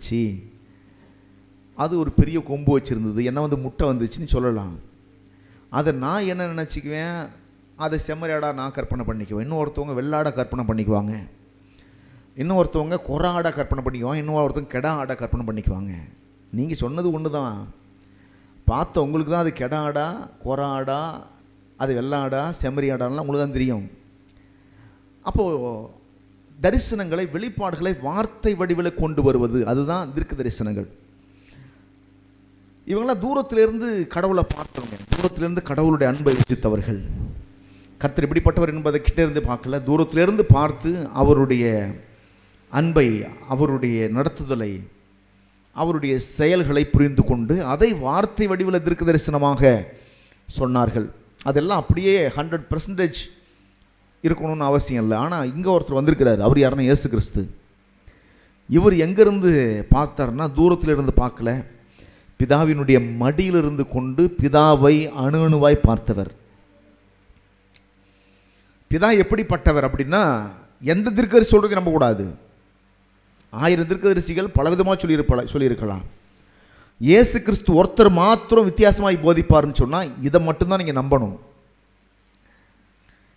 இருந்துச்சு, அது ஒரு பெரிய கொம்பு வச்சுருந்தது, என்ன வந்து முட்டை வந்துச்சுன்னு சொல்லலாம். அதை நான் என்ன நினச்சிக்குவேன், அதை செம்மறியாடாக நான் கற்பனை பண்ணிக்குவேன். இன்னொருத்தவங்க வெள்ளாடை கற்பனை பண்ணிக்குவாங்க, இன்னொருத்தவங்க கொரா ஆடை கற்பனை பண்ணிக்குவாங்க, இன்னொருத்தவங்க கெடா ஆடை கற்பனை பண்ணிக்குவாங்க. நீங்கள் சொன்னது ஒன்று தான், பார்த்த உங்களுக்கு தான் அது கெடா ஆடா கொரா ஆடா அது வெள்ளாடா செம்மறி ஆடாலாம் உங்களுக்கு தான் தெரியும். அப்போது தரிசனங்களை வெளிப்பாடுகளை வார்த்தை வடிவில் கொண்டு வருவது, அதுதான் தீர்க்க தரிசனங்கள். இவங்களாம் தூரத்திலிருந்து கடவுளை பார்த்தவங்க, தூரத்திலிருந்து கடவுளுடைய அன்பை ருசித்தவர்கள். கர்த்தர் எப்படிப்பட்டவர் என்பதை கிட்டே இருந்து பார்க்கல, தூரத்திலிருந்து பார்த்து அவருடைய அன்பை, அவருடைய நடத்துதலை, அவருடைய செயல்களை புரிந்து கொண்டு அதை வார்த்தை வடிவில் தீர்க்க தரிசனமாக சொன்னார்கள். அதெல்லாம் அப்படியே 100% இருக்கணும்னு அவசியம் இல்லை. ஆனால் இங்கே ஒருத்தர் வந்திருக்கிறார், அவர் யாருன்னா இயேசு கிறிஸ்து. இவர் எங்கேருந்து பார்த்தார்னா தூரத்தில் இருந்து பார்க்கல, பிதாவினுடைய மடியிலிருந்து கொண்டு பிதாவை அணு அணுவாய் பார்த்தவர். பிதா எப்படிப்பட்டவர் அப்படின்னா, எந்த தீர்க்கதரிசி சொல்றது நம்பக்கூடாது. 1000 தீர்க்கதரிசிகள் பலவிதமாக சொல்லியிருக்கலாம். இயேசு கிறிஸ்து ஒருத்தர் மாத்திரம் வித்தியாசமாய் போதிப்பாருன்னு சொன்னால் இதை மட்டும்தான் நீங்கள் நம்பணும்.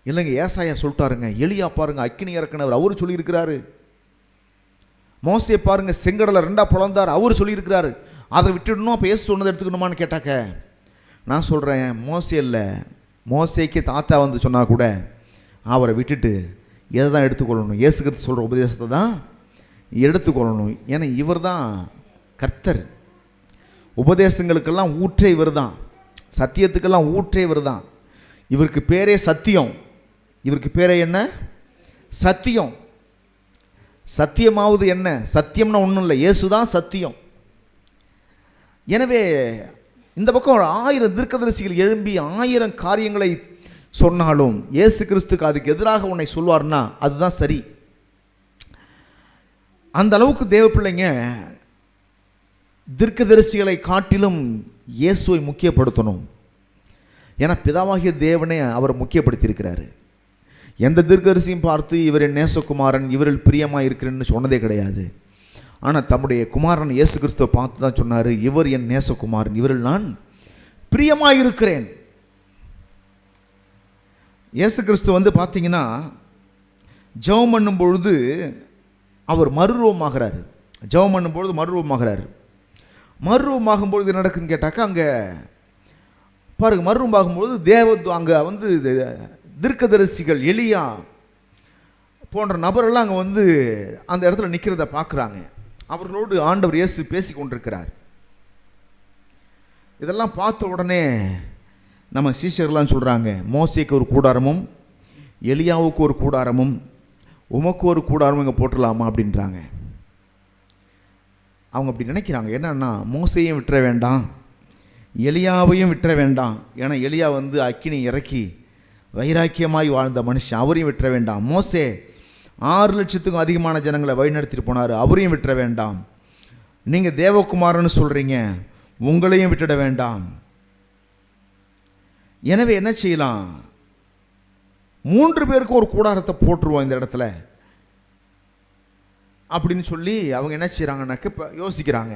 இல்லைங்க, ஏசாயா சொல்லிட்டாருங்க, எலியா பாருங்க அக்கினி இறக்குனவர், அவர் சொல்லியிருக்கிறாரு. மோசே பாருங்க செங்கடலை 2 பிளந்தார், அவர் சொல்லியிருக்கிறாரு. அதை விட்டுடணும், அப்போ ஏசு சொன்னதை எடுத்துக்கணுமான்னு கேட்டாக்க நான் சொல்கிறேன், மோசே இல்லை, மோசேக்கு தாத்தா வந்து சொன்னால் கூட அவரை விட்டுட்டு எதை தான் எடுத்துக்கொள்ளணும், இயேசு கிறிஸ்து சொல்கிற உபதேசத்தை தான் எடுத்துக்கொள்ளணும். ஏன்னா இவர் தான் கர்த்தர், உபதேசங்களுக்கெல்லாம் ஊற்றே இவர் தான், சத்தியத்துக்கெல்லாம் ஊற்றே இவர் தான். இவருக்கு பேரே சத்தியம். இவருக்கு பேரே என்ன? சத்தியம். சத்தியமாவது என்ன? சத்தியம்னா ஒன்றும் இல்லை, இயேசு தான் சத்தியம். எனவே இந்த பக்கம் 1000 தீர்க்கதரிசிகள் எழும்பி 1000 காரியங்களை சொன்னாலும் இயேசு கிறிஸ்துக்கு அதுக்கு எதிராக உன்னை சொல்வார்னா அதுதான் சரி. அந்த அளவுக்கு தேவ பிள்ளைங்க தீர்க்கதரிசிகளை காட்டிலும் இயேசுவை முக்கியப்படுத்தணும். ஏன்னா பிதாவாகிய தேவனே அவரை முக்கியப்படுத்தியிருக்கிறாரு. எந்த தீர்க்கதரிசியும் பார்த்து இவர் என் நேசகுமாரன், இவரில் பிரியமாக இருக்கிறேன்னு சொன்னதே கிடையாது. ஆனால் தம்முடைய குமாரன் இயேசு கிறிஸ்துவை பார்த்து தான் சொன்னார், இவர் என் நேசகுமாரன், இவரில் நான் பிரியமாக இருக்கிறேன். இயேசு கிறிஸ்து வந்து பார்த்தீங்கன்னா ஜெபம் பண்ணும் பொழுது அவர் மறுரூபமாகிறார். ஜெபம் பண்ணும் பொழுது மறுரூபமாகிறார். மறுரூபமாகும் பொழுது என்ன நடக்குதுன்னு கேட்டாக்கா, அங்கே பாருங்க, மறுரூபமாகும்பொழுது அங்கே வந்து தீர்க்கதரிசிகள் எலியா போன்ற நபரெல்லாம் அங்கே வந்து அந்த இடத்துல நிற்கிறத பார்க்குறாங்க. அவர்களோடு ஆண்டவர் இயேசு பேசி கொண்டிருக்கிறார். இதெல்லாம் பார்த்த உடனே நம்ம சீஷர்கள்லாம் சொல்கிறாங்க, மோசேக்கு ஒரு கூடாரமும் எலியாவுக்கு ஒரு கூடாரமும் உமக்கு ஒரு கூடாரமும் இங்கே போட்டுடலாமா அப்படின்றாங்க. அவங்க அப்படி நினைக்கிறாங்க. என்னன்னா, மோசையும் விட்டுற வேண்டாம், எலியாவையும் விட்டுற வேண்டாம். ஏன்னா எலியா வந்து அக்கினி இறக்கி வைராக்கியமாய் வாழ்ந்த மனுஷன், அவரையும் விட்டுற வேண்டாம். மோசே 6 லட்சத்துக்கும் அதிகமான ஜனங்களை வழிநடத்திட்டு போனார், அவரையும் விட்டுற வேண்டாம். நீங்கள் தேவகுமாரன்னு சொல்கிறீங்க, உங்களையும் விட்டுட வேண்டாம். எனவே என்ன செய்யலாம், 3 பேருக்கும் ஒரு கூடாரத்தை போட்டுருவோம் இந்த இடத்துல அப்படின்னு சொல்லி அவங்க என்ன செய்கிறாங்கன்னாக்க இப்போ யோசிக்கிறாங்க.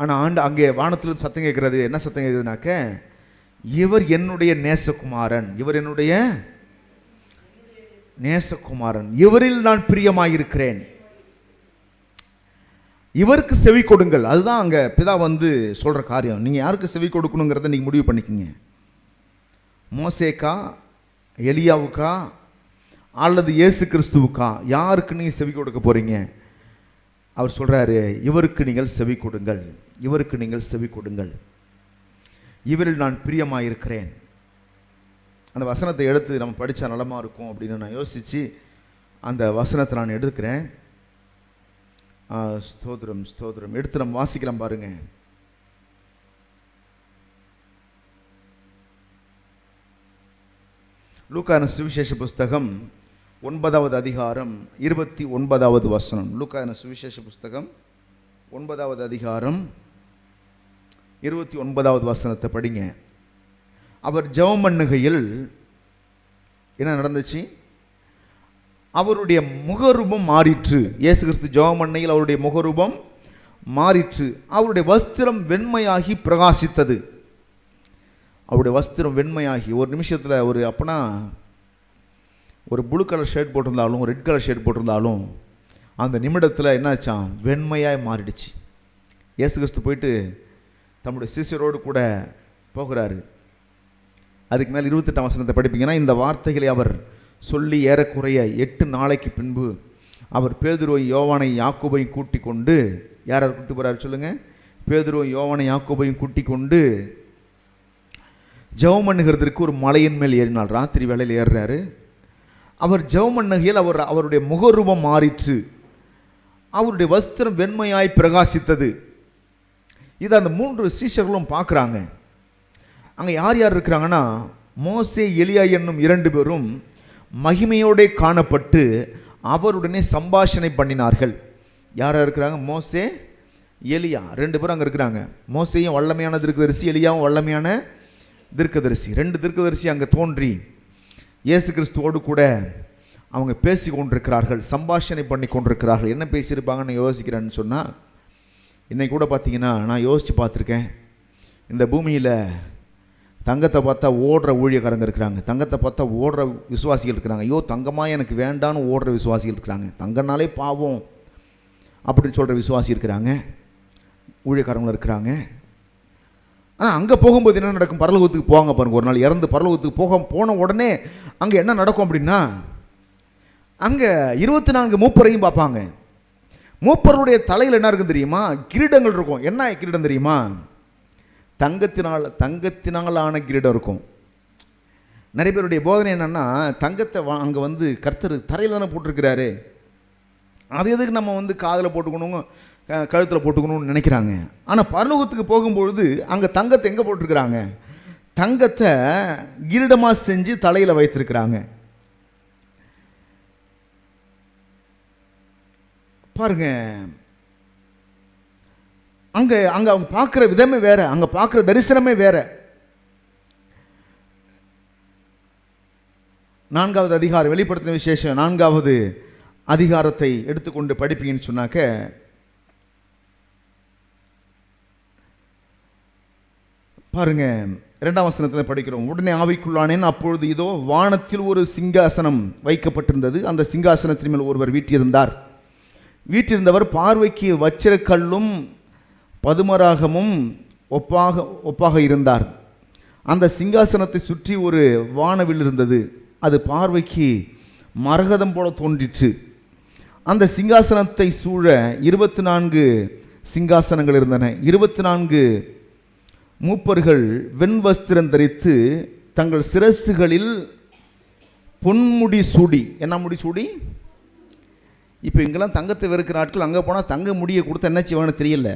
ஆனால் அங்கே வானத்திலிருந்து சத்தம் கேட்குறது. என்ன சத்தம் கேட்குதுனாக்க, இவர் என்னுடைய நேசகுமாரன், இவர் என்னுடைய நேசகுமாரன், இவரில் நான் பிரியமாயிருக்கிறேன், இவருக்கு செவி கொடுங்கள். அதுதான் அங்கே பிதா வந்து சொல்கிற காரியம். நீங்கள் யாருக்கு செவி கொடுக்கணுங்கிறத நீங்கள் முடிவு பண்ணிக்கோங்க. மோசேக்கா, எலியாவுக்கா, அல்லது இயேசு கிறிஸ்துவுக்கா, யாருக்கு நீங்கள் செவி கொடுக்க போகிறீங்க? அவர் சொல்கிறாரு, இவருக்கு நீங்கள் செவி கொடுங்கள், இவருக்கு நீங்கள் செவி கொடுங்கள், இவரில் நான் பிரியமாயிருக்கிறேன். அந்த வசனத்தை எடுத்து நம்ம படித்தா நலமாக இருக்கும் அப்படின்னு நான் யோசித்து அந்த வசனத்தை நான் எடுக்கிறேன். ஸ்தோத்திரம் ஸ்தோத்திரம். எடுத்து நம்ம வாசிக்கலாம் பாருங்க. லூக்கான சுவிசேஷ புஸ்தகம் 9வது அதிகாரம் 29வது வசனம். லூக்கான சுவிசேஷ புஸ்தகம் 9வது அதிகாரம் 29வது வசனத்தை படிங்க. அவர் ஜெபம் பண்ணுகையில் என்ன நடந்துச்சு? அவருடைய முகரூபம் மாறிற்று. இயேசு கிறிஸ்து ஜெபம் பண்ணையில் அவருடைய முகரூபம் மாறிற்று. அவருடைய வஸ்திரம் வெண்மையாகி பிரகாசித்தது. அவருடைய வஸ்திரம் வெண்மையாகி, ஒரு நிமிஷத்தில் ஒரு அப்பனா ஒரு ப்ளூ கலர் ஷர்ட் போட்டிருந்தாலும் ரெட் கலர் ஷர்ட் போட்டிருந்தாலும் அந்த நிமிடத்தில் என்னாச்சான், வெண்மையாக மாறிடுச்சு. இயேசு கிறிஸ்து போயிட்டு தம்முடைய சிஷ்யரோடு கூட போகிறாரு. அதுக்கு மேலே 28ஆம் வசனத்தை படிப்பீங்கன்னா, இந்த வார்த்தைகளை அவர் சொல்லி ஏறக்குறைய 8 நாளைக்கு பின்பு அவர் பேதுருவையும் யோவானை யாக்கோபையும் கூட்டி கொண்டு, யார் கூட்டி போகிறாரு சொல்லுங்கள், பேதுருவையும் யோவானை யாக்கோபையும் கூட்டி கொண்டு ஜெபம் பண்ணுகிறதுக்கு ஒரு மலையின் மேல் ஏறினார். ராத்திரி வேளையில் ஏறுறாரு. அவர் ஜெபம் பண்ணுகையில் அவருடைய முகரூபம் மாறிற்று. அவருடைய வஸ்திரம் வெண்மையாய் பிரகாசித்தது. இதை அந்த 3 சீஷர்களும் பார்க்குறாங்க. அங்கே யார் யார் இருக்கிறாங்கன்னா, மோசே எலியா என்னும் 2 பேரும் மகிமையோடு காணப்பட்டு அவருடனே சம்பாஷணை பண்ணினார்கள். யார் இருக்கிறாங்க? மோசே, எலியா 2 பேரும் அங்கே இருக்கிறாங்க. மோசேயும் வல்லமையான தீர்க்கதரிசி, எலியாவும் வல்லமையான தீர்க்கதரிசி. 2 தீர்க்கதரிசி அங்கே தோன்றி இயேசு கிறிஸ்துவோடு கூட அவங்க பேசி கொண்டிருக்கிறார்கள், சம்பாஷணை பண்ணி கொண்டிருக்கிறார்கள். என்ன பேசியிருப்பாங்கன்னு யோசிக்கிறேன்னு சொன்னால், இன்னைக்கு கூட பார்த்தீங்கன்னா நான் யோசித்து பார்த்துருக்கேன், இந்த பூமியில் தங்கத்தை பார்த்தா ஓடுற ஊழியக்காரங்க இருக்கிறாங்க, தங்கத்தை பார்த்தா ஓடுற விசுவாசிகள் இருக்கிறாங்க. ஐயோ தங்கமாக எனக்கு வேண்டான்னு ஓடுற விசுவாசிகள் இருக்கிறாங்க, தங்கனாலே பாவம் அப்படின்னு சொல்கிற விசுவாசி இருக்கிறாங்க, ஊழியக்காரங்களும் இருக்கிறாங்க. ஆனால் அங்கே போகும்போது என்ன நடக்கும்? பரலோகத்துக்கு போவாங்க பாருங்கள். ஒரு நாள் இறந்து பரலோகத்துக்கு போன உடனே அங்கே என்ன நடக்கும் அப்படின்னா, அங்கே 24 மூப்பரையும் பார்ப்பாங்க. மூப்பருடைய தலையில் என்ன இருக்கும் தெரியுமா? கிரீடங்கள் இருக்கும். என்ன கிரீடம் தெரியுமா? தங்கத்தினால் ஆன கிரீடம் இருக்கும். நிறைய பேருடைய போதனை என்னென்னா, தங்கத்தை அங்கே வந்து கர்த்தர் தரையில் தானே போட்டிருக்கிறாரு, அது எதுக்கு நம்ம காதில் போட்டுக்கணும் கழுத்தில் போட்டுக்கணும்னு நினைக்கிறாங்க. ஆனால் பரலோகத்துக்கு போகும்பொழுது அங்கே தங்கத்தை எங்கே போட்டிருக்கிறாங்க? தங்கத்தை கிரீடமாக செஞ்சு தலையில் வைத்திருக்கிறாங்க. பாருங்க, அங்கே அவங்க பார்க்குற விதமே வேற, அங்கே பார்க்குற தரிசனமே வேற. 4வது அதிகாரம், வெளிப்படுத்தின விசேஷம் 4வது அதிகாரத்தை எடுத்துக்கொண்டு படிப்பீங்கன்னு சொன்னாக்க, பாருங்க 2ஆம் வசனத்தில் படிக்கிறோம். உடனே ஆவிக்குள்ளானேன், அப்பொழுது இதோ வானத்தில் ஒரு சிங்காசனம் வைக்கப்பட்டிருந்தது. அந்த சிங்காசனத்தின் மேல் ஒருவர் வீற்றிருந்தவர் பார்வைக்கு வச்சிரக்கல்லும் பதுமராகமும் ஒப்பாக இருந்தார். அந்த சிங்காசனத்தை சுற்றி ஒரு வானவில் இருந்தது. அது பார்வைக்கு மரகதம் போல தோன்றிற்று. அந்த சிங்காசனத்தை சூழ 24 சிங்காசனங்கள் இருந்தன. 24 மூப்பர்கள் வெண்வஸ்திரம் தரித்து தங்கள் சிரசுகளில் பொன்முடி சூடி. என்ன முடி சூடி? இப்போ இங்கெல்லாம் தங்கத்தை வெறுக்கிற ஆட்கள் அங்கே போனால் தங்க முடியை கொடுத்து என்ன செய்வான்னு தெரியல,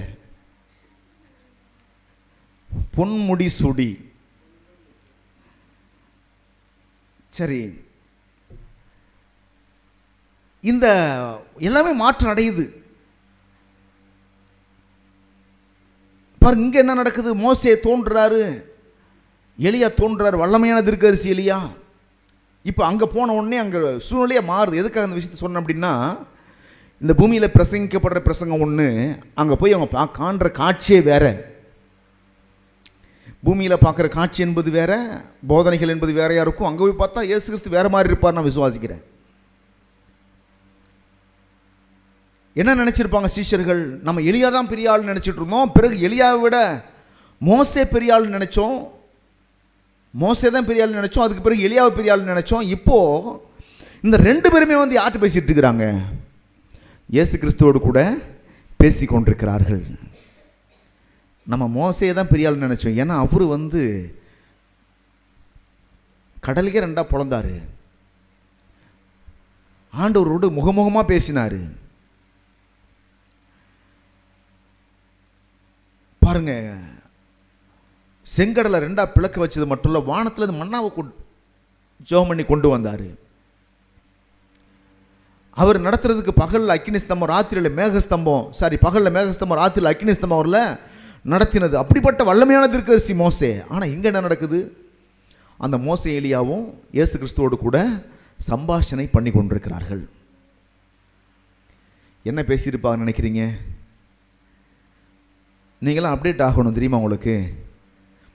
பொன்முடி சூடி. சரி, இந்த எல்லாமே மாற்றம் அடையுது. பாருங்க, இங்கே என்ன நடக்குது? மோசே தோன்றுறாரு, எலியா தோன்றுறாரு, வல்லமையான தீர்க்கதரிசி எலியா. இப்போ அங்கே போன உடனே அங்கே சூழ்நிலையாக மாறுது. எதுக்காக அந்த விஷயத்தை சொன்னேன் அப்படின்னா, இந்த பூமியில் பிரசங்கிக்கப்படுற பிரசங்கம் ஒன்று, அங்கே போய் அவங்க காண்ற காட்சியே வேற. பூமியில் பார்க்குற காட்சி என்பது வேற, போதனைகள் என்பது வேறையாக இருக்கும். அங்கே போய் பார்த்தா இயேசு கிறிஸ்து வேறு மாதிரி இருப்பார் நான் விசுவாசிக்கிறேன். என்ன நினச்சிருப்பாங்க சீஷர்கள்? நம்ம எலியா தான் பெரிய ஆள் நினச்சிட்டு இருந்தோம், பிறகு எலியாவை விட மோசே பெரிய ஆள் நினச்சோம், மோசே தான் பெரிய ஆள் நினச்சோம், அதுக்கு பிறகு எலியாவை பெரிய ஆள் நினச்சோம். இப்போது இந்த 2 பேருமே யார்கிட்ட பேசிகிட்டு இருக்கிறாங்க? இயேசு கிறிஸ்துவோடு கூட பேசி கொண்டிருக்கிறார்கள். நம்ம மோசையை தான் பெரிய ஆள் நினச்சோம், ஏன்னா அவரு கடலுக்கே 2ஆக பிளந்தாரு, ஆண்டவரோடு முகமுகமாக பேசினார். பாருங்க, செங்கடலை 2ஆக பிளக்க வச்சது மட்டும் இல்லை, வானத்தில் மன்னாவை ஜெபம் பண்ணி கொண்டு வந்தார். அவர் நடத்துறதுக்கு பகலில் அக்கினி ஸ்தம்பம், ராத்திரியில் மேகஸ்தம்பம், பகலில் மேகஸ்தம்பம், ராத்திரியில் அக்கினி ஸ்தம்பம் அவரில் நடத்தினது. அப்படிப்பட்ட வல்லமையான தீர்க்கதரிசி மோசே. ஆனால் இங்கே என்ன நடக்குது? அந்த மோசே எலியாவும் இயேசு கிறிஸ்துவோடு கூட சம்பாஷணை பண்ணி கொண்டிருக்கிறார்கள். என்ன பேசியிருப்பாங்கன்னு நினைக்கிறீங்க? நீங்களாம் அப்டேட் ஆகணும் தெரியுமா? உங்களுக்கு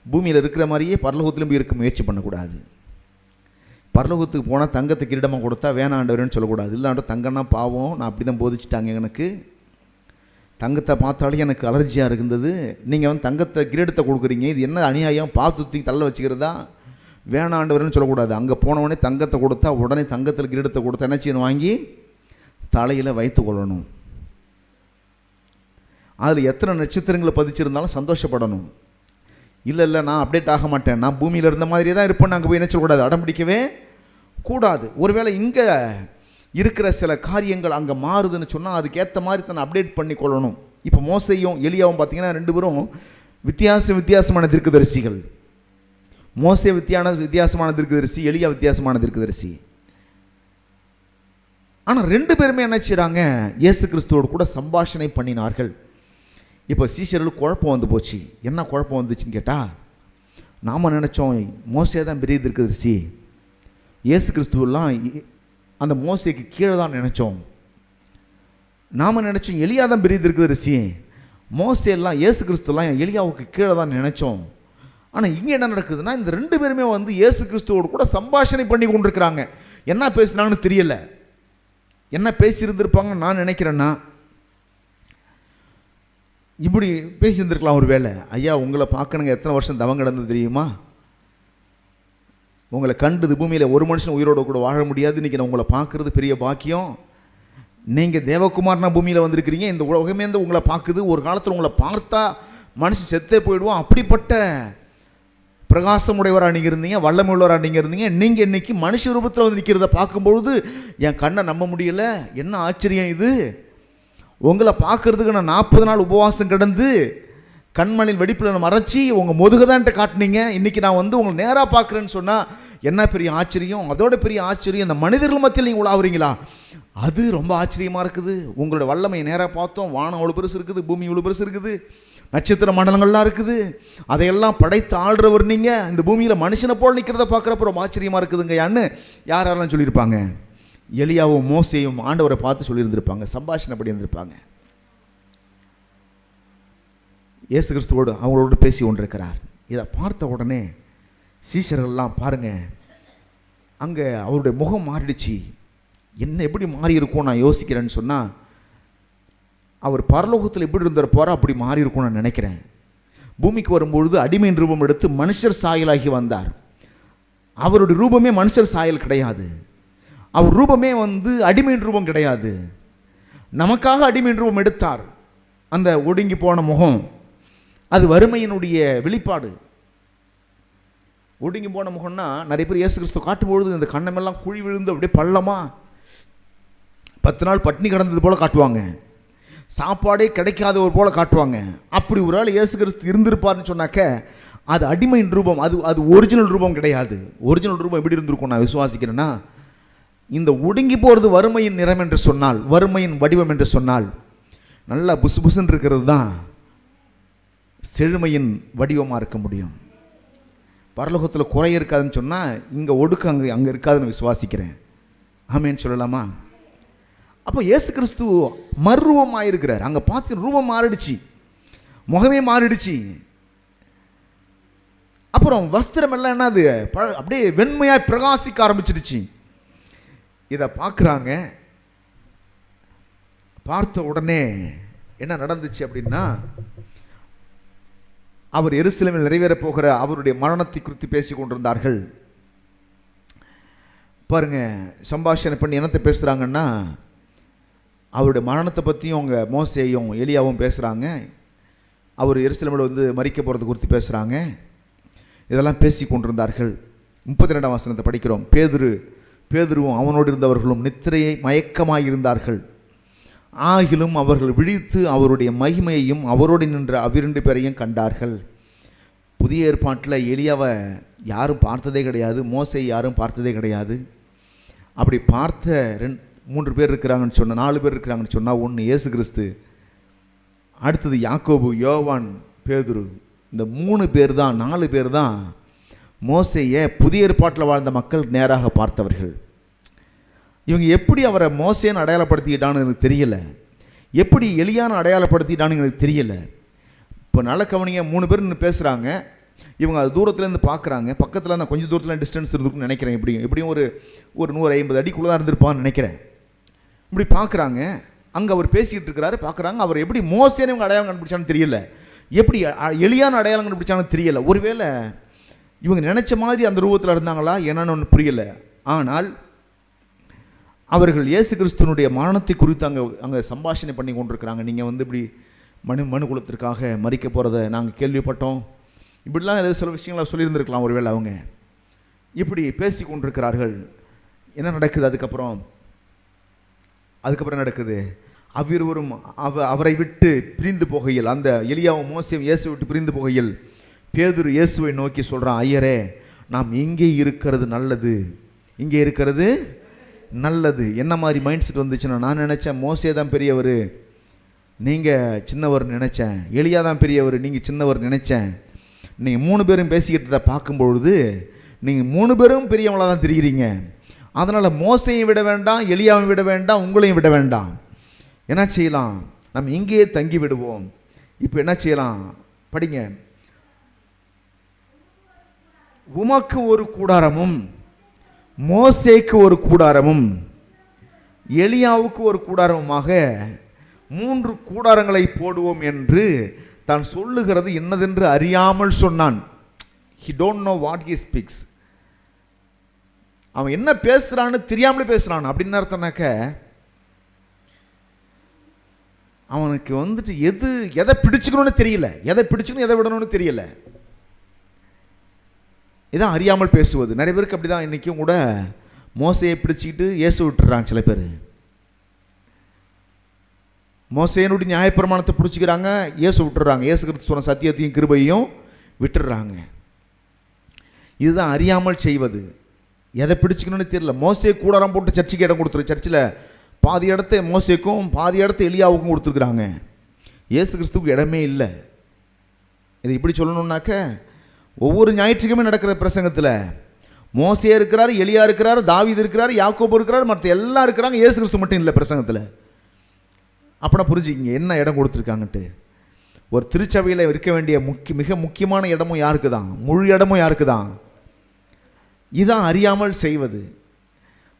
பூமியில் இருக்கிற மாதிரியே பரலோகத்திலும் போய் இருக்க முயற்சி பண்ணக்கூடாது. பரலோகத்துக்கு போனால் தங்கத்தை கிரீடமாக கொடுத்தா வேணாண்டவரேன்னு சொல்லக்கூடாது. இல்லாண்ட தங்கம்னா பாவம், நான் அப்படி தான் போதிச்சிட்டாங்க. எனக்கு தங்கத்தை பார்த்தாலே எனக்கு அலர்ஜியாக இருந்தது. நீங்கள் வந்து தங்கத்தை கிரீடத்தை கொடுக்குறீங்க, இது என்ன அநியாயம், பார்த்து தூக்கி தள்ள வச்சுக்கிறதா, வேணாண்டவரேன்னு சொல்லக்கூடாது. அங்கே போனவொடனே தங்கத்தை கொடுத்தா உடனே தங்கத்தில் கிரீடத்தை கொடுத்தா என்ன செய்யணும்? வாங்கி தலையில் வைத்து கொள்ளணும். அதில் எத்தனை நட்சத்திரங்களை பதிச்சிருந்தாலும் சந்தோஷப்படணும். இல்லை நான் அப்டேட் ஆக மாட்டேன், நான் பூமியில் இருந்த மாதிரியே தான் இருப்பேன்னு அங்கே போய் என்ன சொல்லக்கூடாது, அடம் பிடிக்கவே கூடாது. ஒருவேளை இங்கே இருக்கிற சில காரியங்கள் அங்கே மாறுதுன்னு சொன்னால் அதுக்கேற்ற மாதிரி தன்னை அப்டேட் பண்ணி கொள்ளணும். இப்போ மோசையும் எலியாவும் பார்த்தீங்கன்னா 2 பேரும் வித்தியாசமான தீர்க்கதரிசிகள். மோசே வித்தியாசமான தீர்க்கதரிசி, எலியா வித்தியாசமான தீர்க்கதரிசி. ஆனால் 2 பேருமே என்ன செய்கிறாங்க? இயேசு கிறிஸ்துவோடு கூட சம்பாஷணை பண்ணினார்கள். இப்போ சீஷர்களுக்கு குழப்பம் வந்து போச்சு. என்ன குழப்பம் வந்துச்சுன்னு கேட்டால், நாம் நினச்சோம் மோசே தான் பெரிய தீர்க்கதரிசி, இயேசு கிறிஸ்துவெல்லாம் அந்த மோசேக்கு கீழே தான் நினச்சோம். நாம் நினச்சோம் எலியா தான் பெரிய தீர்க்கதரிசி, மோசேலாம் இயேசு கிறிஸ்துவெல்லாம் எலியாவுக்கு கீழே தான் நினச்சோம். ஆனால் இங்கே என்ன நடக்குதுன்னா, இந்த 2 பேருமே வந்து இயேசு கிறிஸ்துவோடு கூட சம்பாஷணை பண்ணி கொண்டிருக்கிறாங்க. என்ன பேசினாங்கன்னு தெரியல. என்ன பேசியிருந்திருப்பாங்கன்னு நான் நினைக்கிறேன்னா, இப்படி பேசியிருந்திருக்கலாம் ஒரு வேளை. ஐயா, உங்களை பார்க்கணுங்க எத்தனை வருஷம் தவம் கிடந்தது தெரியுமா? உங்களை கண்டு பூமியில் ஒரு மனுஷன் உயிரோடு கூட வாழ முடியாது, இன்றைக்கி நான் உங்களை பார்க்குறது பெரிய பாக்கியம். நீங்கள் தேவகுமார்னா பூமியில் வந்திருக்கிறீங்க, இந்த உலகமேந்து உங்களை பார்க்குது. ஒரு காலத்தில் உங்களை பார்த்தா மனுஷன் செத்தே போயிடுவோம். அப்படிப்பட்ட பிரகாசமுடையவராக நீங்கள் இருந்தீங்க, வல்லமை உள்ளவராக நீங்கள் இருந்தீங்க. நீங்கள் இன்றைக்கி மனுஷ ரூபத்தில் வந்து நிற்கிறத பார்க்கும்பொழுது என் கண்ணை நம்ப முடியலை. என்ன ஆச்சரியம் இது! உங்களை பார்க்குறதுக்கு நான் 40 நாள் உபவாசம் கிடந்து கண்மணில் வெடிப்பில் மறைச்சி உங்கள் முதுகுதான்ட்டு காட்டினீங்க. இன்றைக்கி நான் வந்து உங்களை நேராக பார்க்குறேன்னு சொன்னால் என்ன பெரிய ஆச்சரியம்! அதோட பெரிய ஆச்சரியம், இந்த மனிதர்கள் மத்தியில் நீங்கள் உலாவுறீங்களா, அது ரொம்ப ஆச்சரியமாக இருக்குது. உங்களோட வல்லமை நேராக பார்த்தோம். வானம் அவ்வளோ பெருசு இருக்குது, பூமி இவ்வளோ பெருசு இருக்குது, நட்சத்திர மண்டலங்கள்லாம் இருக்குது, அதையெல்லாம் படைத்து ஆள்றவர் நீங்கள். இந்த பூமியில் மனுஷனை போல் நிற்கிறத பார்க்குறப்ப ரொம்ப ஆச்சரியமாக இருக்குதுங்க யான்னு யாரெல்லாம் சொல்லியிருப்பாங்க? எலியாவும் மோசேயும் ஆண்டவரை பார்த்து சொல்லியிருந்திருப்பாங்க, சம்பாஷணை படி இருந்திருப்பாங்க. இயேசு கிறிஸ்துவோடு அவங்களோடு பேசி கொண்டிருக்கிறார். இதை பார்த்த உடனே சீஷர்கள்லாம் பாருங்கள், அங்கே அவருடைய முகம் மாறிடுச்சு. என்ன எப்படி மாறி இருக்கும் நான் யோசிக்கிறேன்னு சொன்னால், அவர் பரலோகத்தில் எப்படி இருந்திருப்பாரோ அப்படி மாறி இருக்கும் நான் நினைக்கிறேன். பூமிக்கு வரும்பொழுது அடிமையின் ரூபம் எடுத்து மனுஷர் சாயலாகி வந்தார். அவருடைய ரூபமே மனுஷர் சாயல் கிடையாது. அவர் ரூபமே வந்து அடிமையின் ரூபம் கிடையாது. நமக்காக அடிமையின் ரூபம் எடுத்தார். அந்த ஒடுங்கி போன முகம் அது வறுமையினுடைய வெளிப்பாடு. ஒடுங்கி போன முகம்னா நிறைய பேர் இயேசு கிறிஸ்து காட்டும்பொழுது இந்த கண்ணமெல்லாம் குழி விழுந்து அப்படியே பள்ளமா 10 நாள் பட்டினி கிடந்தது போல காட்டுவாங்க, சாப்பாடே கிடைக்காதவர் போல காட்டுவாங்க. அப்படி ஒரு ஆள் இயேசு கிறிஸ்து இருந்திருப்பார்னு சொன்னாக்க அது அடிமையின் ரூபம், அது ஒரிஜினல் ரூபம் கிடையாது. ஒரிஜினல் ரூபம் எப்படி இருந்திருக்கும் நான் விசுவாசிக்கிறேன்னா, இந்த ஒடுங்கி போகிறது வறுமையின் நிறம் என்று சொன்னால், வறுமையின் வடிவம் என்று சொன்னால், நல்லா புசு புசுன்னு இருக்கிறது தான் செழுமையின் வடிவமாக இருக்க முடியும். பரலோகத்தில் குறை இருக்காதுன்னு சொன்னால் இங்கே ஒடுக்க அங்கே இருக்காதுன்னு விசுவாசிக்கிறேன். ஆமேன்னு சொல்லலாமா? அப்போ இயேசு கிறிஸ்து மறுரூபமாக இருக்கிறார். அங்கே பார்த்து ரூபம் மாறிடுச்சு, முகமே மாறிடுச்சு. அப்புறம் வஸ்திரம் எல்லாம் என்னது அப்படியே வெண்மையாக பிரகாசிக்க ஆரம்பிச்சிடுச்சு. இதை பார்க்குறாங்க. பார்த்த உடனே என்ன நடந்துச்சு அப்படின்னா, அவர் எருசலேமில் நிறைவேறப் போகிற அவருடைய மரணத்தை குறித்து பேசி கொண்டிருந்தார்கள். பாருங்க, சம்பாஷணை பண்ணி என்னத்தை பேசுகிறாங்கன்னா, அவருடைய மரணத்தை பற்றியும் அவங்க மோசேயும் எலியாவும் பேசுகிறாங்க. அவர் எருசலேமில் வந்து மரிக்க போகிறது குறித்து பேசுகிறாங்க. இதெல்லாம் பேசி கொண்டிருந்தார்கள். 32ஆம் வசனத்தை படிக்கிறோம். பேதுருவும் அவனோடு இருந்தவர்களும் நித்திரையை மயக்கமாயிருந்தார்கள். ஆகிலும் அவர்கள் விழித்து அவருடைய மகிமையையும் அவரோடு நின்ற அவ்விரண்டு பேரையும் கண்டார்கள். புதிய ஏற்பாட்டில் எலியாவை யாரும் பார்த்ததே கிடையாது, மோசை யாரும் பார்த்ததே கிடையாது. அப்படி பார்த்த 3 பேர் இருக்கிறாங்கன்னு சொன்னால், 4 பேர் இருக்கிறாங்கன்னு சொன்னால், ஒன்று இயேசு கிறிஸ்து, அடுத்தது யாக்கோபு, யோவான், பேதுரு. இந்த 3 பேர் தான், 4 பேர் தான் மோசையை புதிய ஏற்பாட்டில் வாழ்ந்த மக்கள் நேராக பார்த்தவர்கள். இவங்க எப்படி அவரை மோசேன்னு அடையாளப்படுத்திக்கிட்டான்னு எனக்கு தெரியல, எப்படி எலியான்னு அடையாளப்படுத்திட்டான்னு எனக்கு தெரியல. இப்போ நல்ல கவனிங்க, 3 பேர் நின்று பேசுகிறாங்க. இவங்க அது தூரத்துலேருந்து பார்க்குறாங்க. பக்கத்தில் நான் கொஞ்சம் தூரத்தில் டிஸ்டன்ஸ் இருக்குன்னு நினைக்கிறேன். எப்படியும் ஒரு 150 அடிக்குள்ளே தான் இருந்திருப்பான்னு நினைக்கிறேன். இப்படி பார்க்குறாங்க. அங்கே அவர் பேசிக்கிட்டு இருக்கிறாரு. பார்க்குறாங்க. அவர் எப்படி மோசேன்னு இவங்க அடையாளம் கண்டுபிடிச்சான்னு தெரியல, எப்படி எலியான அடையாளம் கண்டுபிடிச்சான்னு தெரியல. ஒருவேளை இவங்க நினச்ச மாதிரி அந்த ரூபத்தில் இருந்தாங்களா என்னன்னு ஒன்று புரியல. ஆனால் அவர்கள் இயேசு கிறிஸ்துவனுடைய மரணத்தை குறித்து அங்கே சம்பாஷணை பண்ணி கொண்டிருக்கிறாங்க. நீங்கள் வந்து இப்படி மனு குலத்திற்காக மறிக்க போகிறத நாங்கள் கேள்விப்பட்டோம், இப்படிலாம் ஏதோ சில விஷயங்களை சொல்லியிருந்திருக்கலாம். ஒருவேளை அவங்க இப்படி பேசி கொண்டிருக்கிறார்கள். என்ன நடக்குது அதுக்கப்புறம் நடக்குது, அவ்விருவரும் அவரை விட்டு பிரிந்து போகையில், அந்த எலியாவும் மோசேயும் இயேசு விட்டு பிரிந்து போகையில் பேதுரு இயேசுவை நோக்கி சொல்கிறான், ஐயரே, நாம் இங்கே இருக்கிறது நல்லது, இங்கே இருக்கிறது நல்லது. என்ன மாதிரி மைண்ட் செட் வந்துச்சுன்னா, நான் நினச்சேன் மோசே தான் பெரியவர், நீங்கள் சின்னவர் நினச்சேன், எலியா தான் பெரியவர், நீங்கள் சின்னவர் நினச்சேன். நீங்கள் 3 பேரும் பேசிக்கிட்டதை பார்க்கும்பொழுது நீங்கள் 3 பேரும் பெரியவங்களாக தான் தெரிகிறீங்க. அதனால் மோசையும் விட வேண்டாம், எலியாவும் விட வேண்டாம், உங்களையும் விட வேண்டாம். என்ன செய்யலாம், நம்ம இங்கேயே தங்கி விடுவோம். இப்போ என்ன செய்யலாம் படிங்க. உமக்கு ஒரு கூடாரமும் மோசேக்கு ஒரு கூடாரமும் எலியாவுக்கு ஒரு கூடாரமுமாக 3 கூடாரங்களை போடுவோம் என்று தான் சொல்லுகிறது என்னதென்று அறியாமல் சொன்னான். he don't know what he speaks. அவன் என்ன பேசுறான்னு தெரியாமலே பேசுறான். அப்படின்னு அர்த்தம்னாக்க அவனுக்கு வந்துட்டு எதை பிடிச்சுக்கணும்னு தெரியல, எதை பிடிச்சுக்கணும் எதை விடணும்னு தெரியல. இதான் அறியாமல் பேசுவது. நிறைய பேருக்கு அப்படிதான் இன்னைக்கும் கூட மோசையை பிடிச்சிக்கிட்டு இயேசு விட்டுறாங்க. சில பேர் மோசேனுடைய நியாயப்பிரமாணத்தை பிடிச்சிக்கிறாங்க, இயேசு விட்டுறாங்க. இயேசு கிறிஸ்து சொன்ன சத்தியத்தையும் கிருபையும் விட்டுடுறாங்க. இதுதான் அறியாமல் செய்வது. எதை பிடிச்சிக்கணும்னு தெரியல. மோசே கூடாரம் போட்டு சர்ச்சுக்கு இடம் கொடுத்துரு. சர்ச்சில் பாதி இடத்த மோசேக்கும் பாதி இடத்த எலியாவுக்கும் கொடுத்துருக்குறாங்க. இயேசு கிறிஸ்துவுக்கு இடமே இல்லை. இதை இப்படி சொல்லணுன்னாக்க, ஒவ்வொரு ஞாயிற்றுக்கிழமை நடக்கிற பிரசங்கத்தில் மோசே இருக்கிறார், எலியா இருக்கிறார், தாவீது இருக்கிறார், யாக்கோபு இருக்கிறார், மற்ற எல்லாம் இருக்கிறாங்க. இயேசு கிறிஸ்து மட்டும் இல்லை பிரசங்கத்தில். அப்படின்னா புரிஞ்சுக்கிங்க என்ன இடம் கொடுத்துருக்காங்கன்ட்டு. ஒரு திருச்சபையில் இருக்க வேண்டிய மிக முக்கியமான இடமும் யாருக்கு தான், முழு இடமும் யாருக்கு தான். இதுதான் அறியாமல் செய்வது.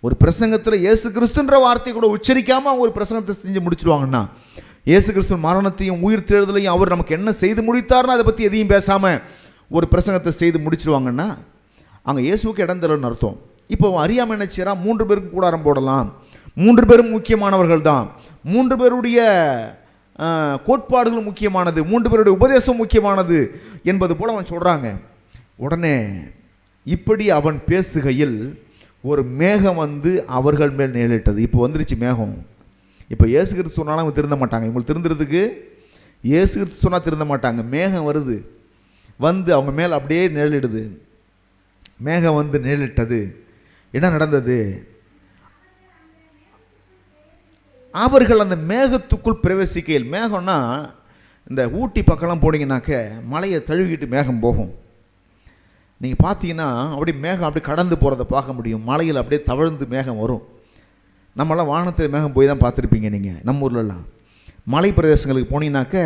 ஒரு பிரசங்கத்தில் இயேசு கிறிஸ்துன்ற வார்த்தை கூட உச்சரிக்காமல் ஒரு பிரசங்கத்தை செஞ்சு முடிச்சிடுவாங்கன்னா, இயேசு கிறிஸ்து மரணத்தையும் உயிர் தேடுதலையும் அவர் நமக்கு என்ன செய்து முடித்தார்னு அதை பற்றி எதையும் பேசாமல் ஒரு பிரசங்கத்தை செய்து முடிச்சிடுவாங்கன்னா அங்கே இயேசுக்கு இடம் தரணும்னு அர்த்தம். இப்போ அறியாமல் என்ன செய்யறான், 3 பேருக்கும் கூடாரம் போடலாம், 3 பேரும் முக்கியமானவர்கள் தான், 3 பேருடைய கோட்பாடுகள் முக்கியமானது, 3 பேருடைய உபதேசம் முக்கியமானது என்பது போல் அவன் சொல்கிறாங்க. உடனே இப்படி அவன் பேசுகையில் ஒரு மேகம் வந்து அவர்கள் மேல் நிழலிட்டது. இப்போ வந்துருச்சு மேகம். இப்போ இயேசு கிறிஸ்து சொன்னாலும் அவங்க திருந்த மாட்டாங்க. இவங்களுக்கு திருந்துறதுக்கு இயேசு கிறிஸ்து சொன்னால் திருந்த மாட்டாங்க. மேகம் வருது, வந்து அவங்க மேல் அப்படியே நிழலிடுது. மேகம் வந்து நிழலிட்டது. என்ன நடந்தது, அவர்கள் அந்த மேகத்துக்குள் பிரவேசிக்கையில், மேகம்னா இந்த ஊட்டி பக்கம்லாம் போனீங்கன்னாக்க மலையை தழுவிக்கிட்டு மேகம் போகும். நீங்கள் பார்த்தீங்கன்னா அப்படி மேகம் அப்படி கடந்து போகிறத பார்க்க முடியும். மலையில் அப்படியே தவழ்ந்து மேகம் வரும். நம்மளாம் வானத்தில் மேகம் போய் தான் பார்த்துருப்பீங்க. நீங்கள் நம்ம ஊர்லலாம் மலை பிரதேசங்களுக்கு போனீங்கன்னாக்க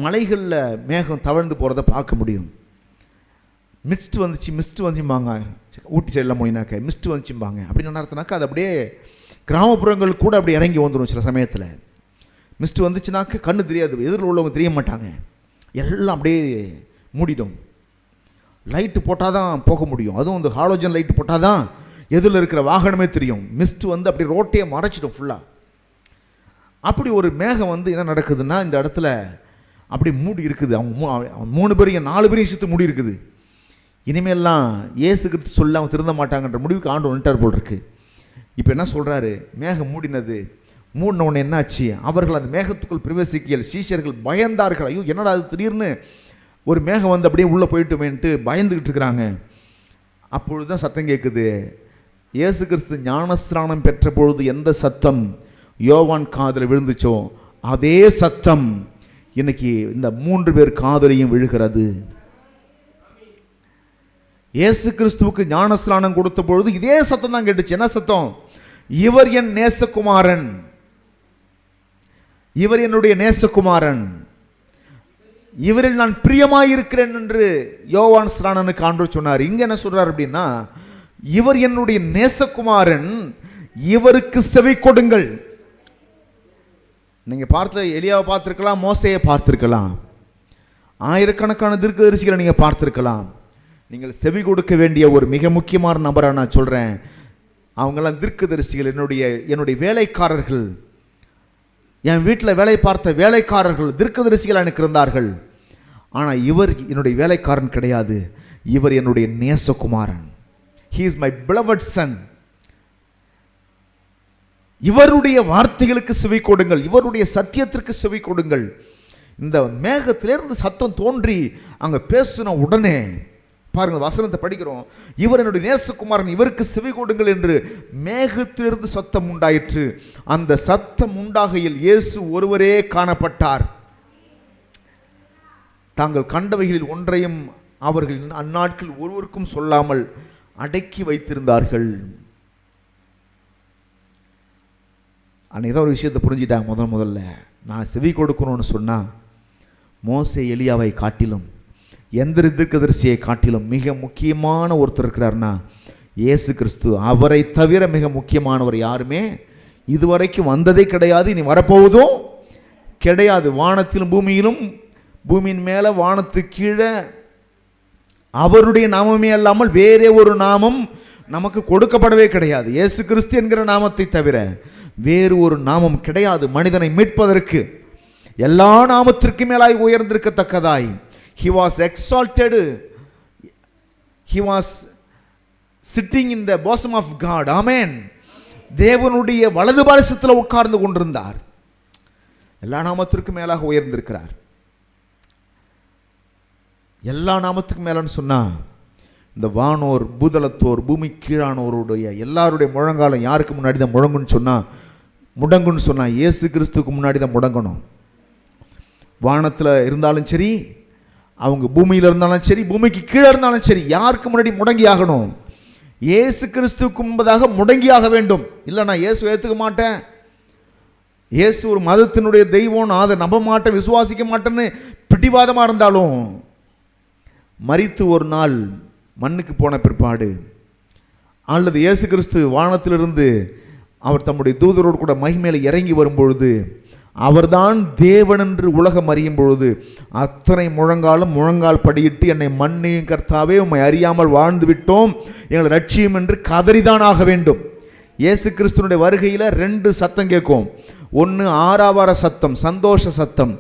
மலைகளில் மேகம் தவழ்ந்து போகிறத பார்க்க முடியும். மிஸ்ட் வந்துச்சும்பாங்க. ஊட்டி சைடெலாம் போனீங்கன்னாக்க மிஸ்ட் வந்துச்சும்பாங்க. அப்படின்னு அர்த்தம்னாக்கா அது அப்படியே கிராமப்புறங்கள் கூட அப்படி இறங்கி வந்துடும். சில சமயத்தில் மிஸ்ட் வந்துச்சுனாக்க கண்ணு தெரியாது, எதிரில் உள்ளவங்க தெரிய மாட்டாங்க, எல்லாம் அப்படியே மூடிடும். லைட்டு போட்டால் தான் போக முடியும். அதுவும் இந்த ஹாலோஜன் லைட்டு போட்டால் தான் எதில் இருக்கிற வாகனமே தெரியும். மிஸ்ட் வந்து அப்படி ரோட்டையே மறைச்சிடும் ஃபுல்லாக. அப்படி ஒரு மேகம் வந்து என்ன நடக்குதுன்னா, இந்த இடத்துல அப்படி மூடி இருக்குது. அவங்க 3 பேரையும் 4 பேரையும் சேர்த்து மூடி இருக்குது. இனிமேல்லாம் இயேசு கிறிஸ்து சொல்ல அவங்க திருந்த மாட்டாங்கன்ற முடிவுக்கு ஆண்டு வந்துட்டார் போல் இருக்கு. இப்போ என்ன சொல்கிறாரு, மேகம் மூடினது. மூடின உடனே என்னாச்சு, அவர்கள் அந்த மேகத்துக்குள் பிரவேசிக்கையில் சீஷர்கள் பயந்தார்கள். ஐயோ என்னடா அது, திடீர்னு ஒரு மேகம் வந்து அப்படியே உள்ளே போயிட்டுமேன்ட்டு பயந்துக்கிட்டு இருக்கிறாங்க. அப்பொழுது தான் சத்தம் கேட்குது. இயேசு கிறிஸ்து ஞானஸ்நானம் பெற்ற பொழுது எந்த சத்தம் யோவான் காதில் விழுந்துச்சோ அதே சத்தம் இன்னைக்கு இந்த 3 பேர் காதலையும் விழுகிறது. இயேசு கிறிஸ்துவுக்கு ஞானஸ்நானம் கொடுத்த பொழுது இதே சத்தம் தான் கேட்டுச்சு. என்ன சத்தம், இவர் என் நேசகுமாரன், இவர் என்னுடைய நேசகுமாரன், இவரில் நான் பிரியமாயிருக்கிறேன் என்று யோவான் ஸ்நானனுக்கு ஆண்டவர் சொன்னார். இங்க என்ன சொல்றார் அப்படின்னா, இவர் என்னுடைய நேசகுமாரன், இவருக்கு செவி கொடுங்கள். நீங்க பார்த்த எலியாவை பார்த்திருக்கலாம், மோசையை பார்த்திருக்கலாம், ஆயிரக்கணக்கான தீர்க்கதரிசிகளை நீங்க பார்த்திருக்கலாம். நீங்கள் செவி கொடுக்க வேண்டிய ஒரு மிக முக்கியமான நபரை நான் சொல்றேன். அவங்கெல்லாம் தீர்க்கதரிசிகள், என்னுடைய வேலைக்காரர்கள், என் வீட்டில் வேலை பார்த்த வேலைக்காரர்கள் தீர்க்கதரிசிகள் எனக்கு இருந்தார்கள். ஆனால் இவர் என்னுடைய வேலைக்காரன் கிடையாது, இவர் என்னுடைய நேசகுமாரன். He is my beloved son. இவருடைய வார்த்தைகளுக்கு செவி கொடுங்கள், இவருடைய சத்தியத்திற்கு செவி கொடுங்கள். இந்த மேகத்திலிருந்து சத்தம் தோன்றி அங்க பேசின உடனே பாருங்க, வசனத்தை படிக்கிறோம், இவர் என்னுடைய நேசகுமாரன், இவருக்கு செவி கொடுங்கள் என்று மேகத்திலிருந்து சத்தம் உண்டாயிற்று. அந்த சத்தம் உண்டாகையில் இயேசு ஒருவரே காணப்பட்டார். தாங்கள் கண்டவைகளில் ஒன்றையும் அவர்கள் அந்நாட்கள் ஒருவருக்கும் சொல்லாமல் அடக்கி வைத்திருந்தார்கள். அன்னைக்கு ஒரு விஷயத்தை புரிஞ்சிட்டாங்க. முதல்ல நான் செவி கொடுக்கணும்னு சொன்னா, மோசே எலியாவை காட்டிலும் எந்த தீர்க்கதரிசியை காட்டிலும் மிக முக்கியமான ஒருத்தர் இருக்கிறார்னா இயேசு கிறிஸ்து. அவரை தவிர மிக முக்கியமானவர் யாருமே இதுவரைக்கும் வந்ததே கிடையாது, இனி வரப்போவதும் கிடையாது. வானத்திலும் பூமியிலும், பூமியின் மேல வானத்து கீழே அவருடைய நாமமே அல்லாமல் வேறே ஒரு நாமம் நமக்கு கொடுக்கப்படவே கிடையாது. இயேசு கிறிஸ்து என்கிற நாமத்தை தவிர வேறு ஒரு நாமம் கிடையாது மனிதனை மீட்பதற்கு. எல்லா நாமத்திற்கு மேலாய் உயர்ந்திருக்கத்தக்கதாய் he was exalted, he was sitting in the bosom of God. Amen. தேவனுடைய வலது பாரிசத்தில் உட்கார்ந்து கொண்டிருந்தார். எல்லா நாமத்திற்கும் மேலாக உயர்ந்திருக்கிறார். எல்லா நாமத்துக்கும் மேலன்னு சொன்னா, இந்த வானோர் பூதலத்தோர் பூமி கீழானோருடைய எல்லாருடைய முழங்காலம் யாருக்கு முன்னாடி தான் முடங்குன்னு சொன்னா இயேசு கிறிஸ்துக்கு முன்னாடி தான் முடங்கணும். வானத்தில் இருந்தாலும் சரி, அவங்க பூமியில் இருந்தாலும் சரி, பூமிக்கு கீழே இருந்தாலும் சரி, யாருக்கு முன்னாடி முடங்கி ஆகணும்? இயேசு கிறிஸ்துக்கு முன்பதாக முடங்கியாக வேண்டும். இல்லை நான் இயேசு ஏற்றுக்க மாட்டேன், இயேசு ஒரு மதத்தினுடைய தெய்வம், நான் அதை நம்ப மாட்டேன், விசுவாசிக்க மாட்டேன்னு பிடிவாதமாக இருந்தாலும், மரித்து ஒரு நாள் மண்ணுக்கு போன பிற்பாடு, அல்லது இயேசு கிறிஸ்து வானத்திலிருந்து அவர் தம்முடைய தூதரோடு கூட மகிமையில இறங்கி வரும்பொழுது, அவர்தான் தேவன் என்று உலகம் அறியும் பொழுது, அத்தனை முழங்கால் படியிட்டு என்னை மன்னியும் கர்த்தாவே, உம்மை அறியாமல் வாழ்ந்து விட்டோம், எங்களை ரட்சியும் என்று கதறிதான் ஆக வேண்டும். இயேசு கிறிஸ்துனுடைய வருகையில் 2 சத்தம் கேட்கும். ஒன்று ஆரவார சத்தம், சந்தோஷ சத்தம்,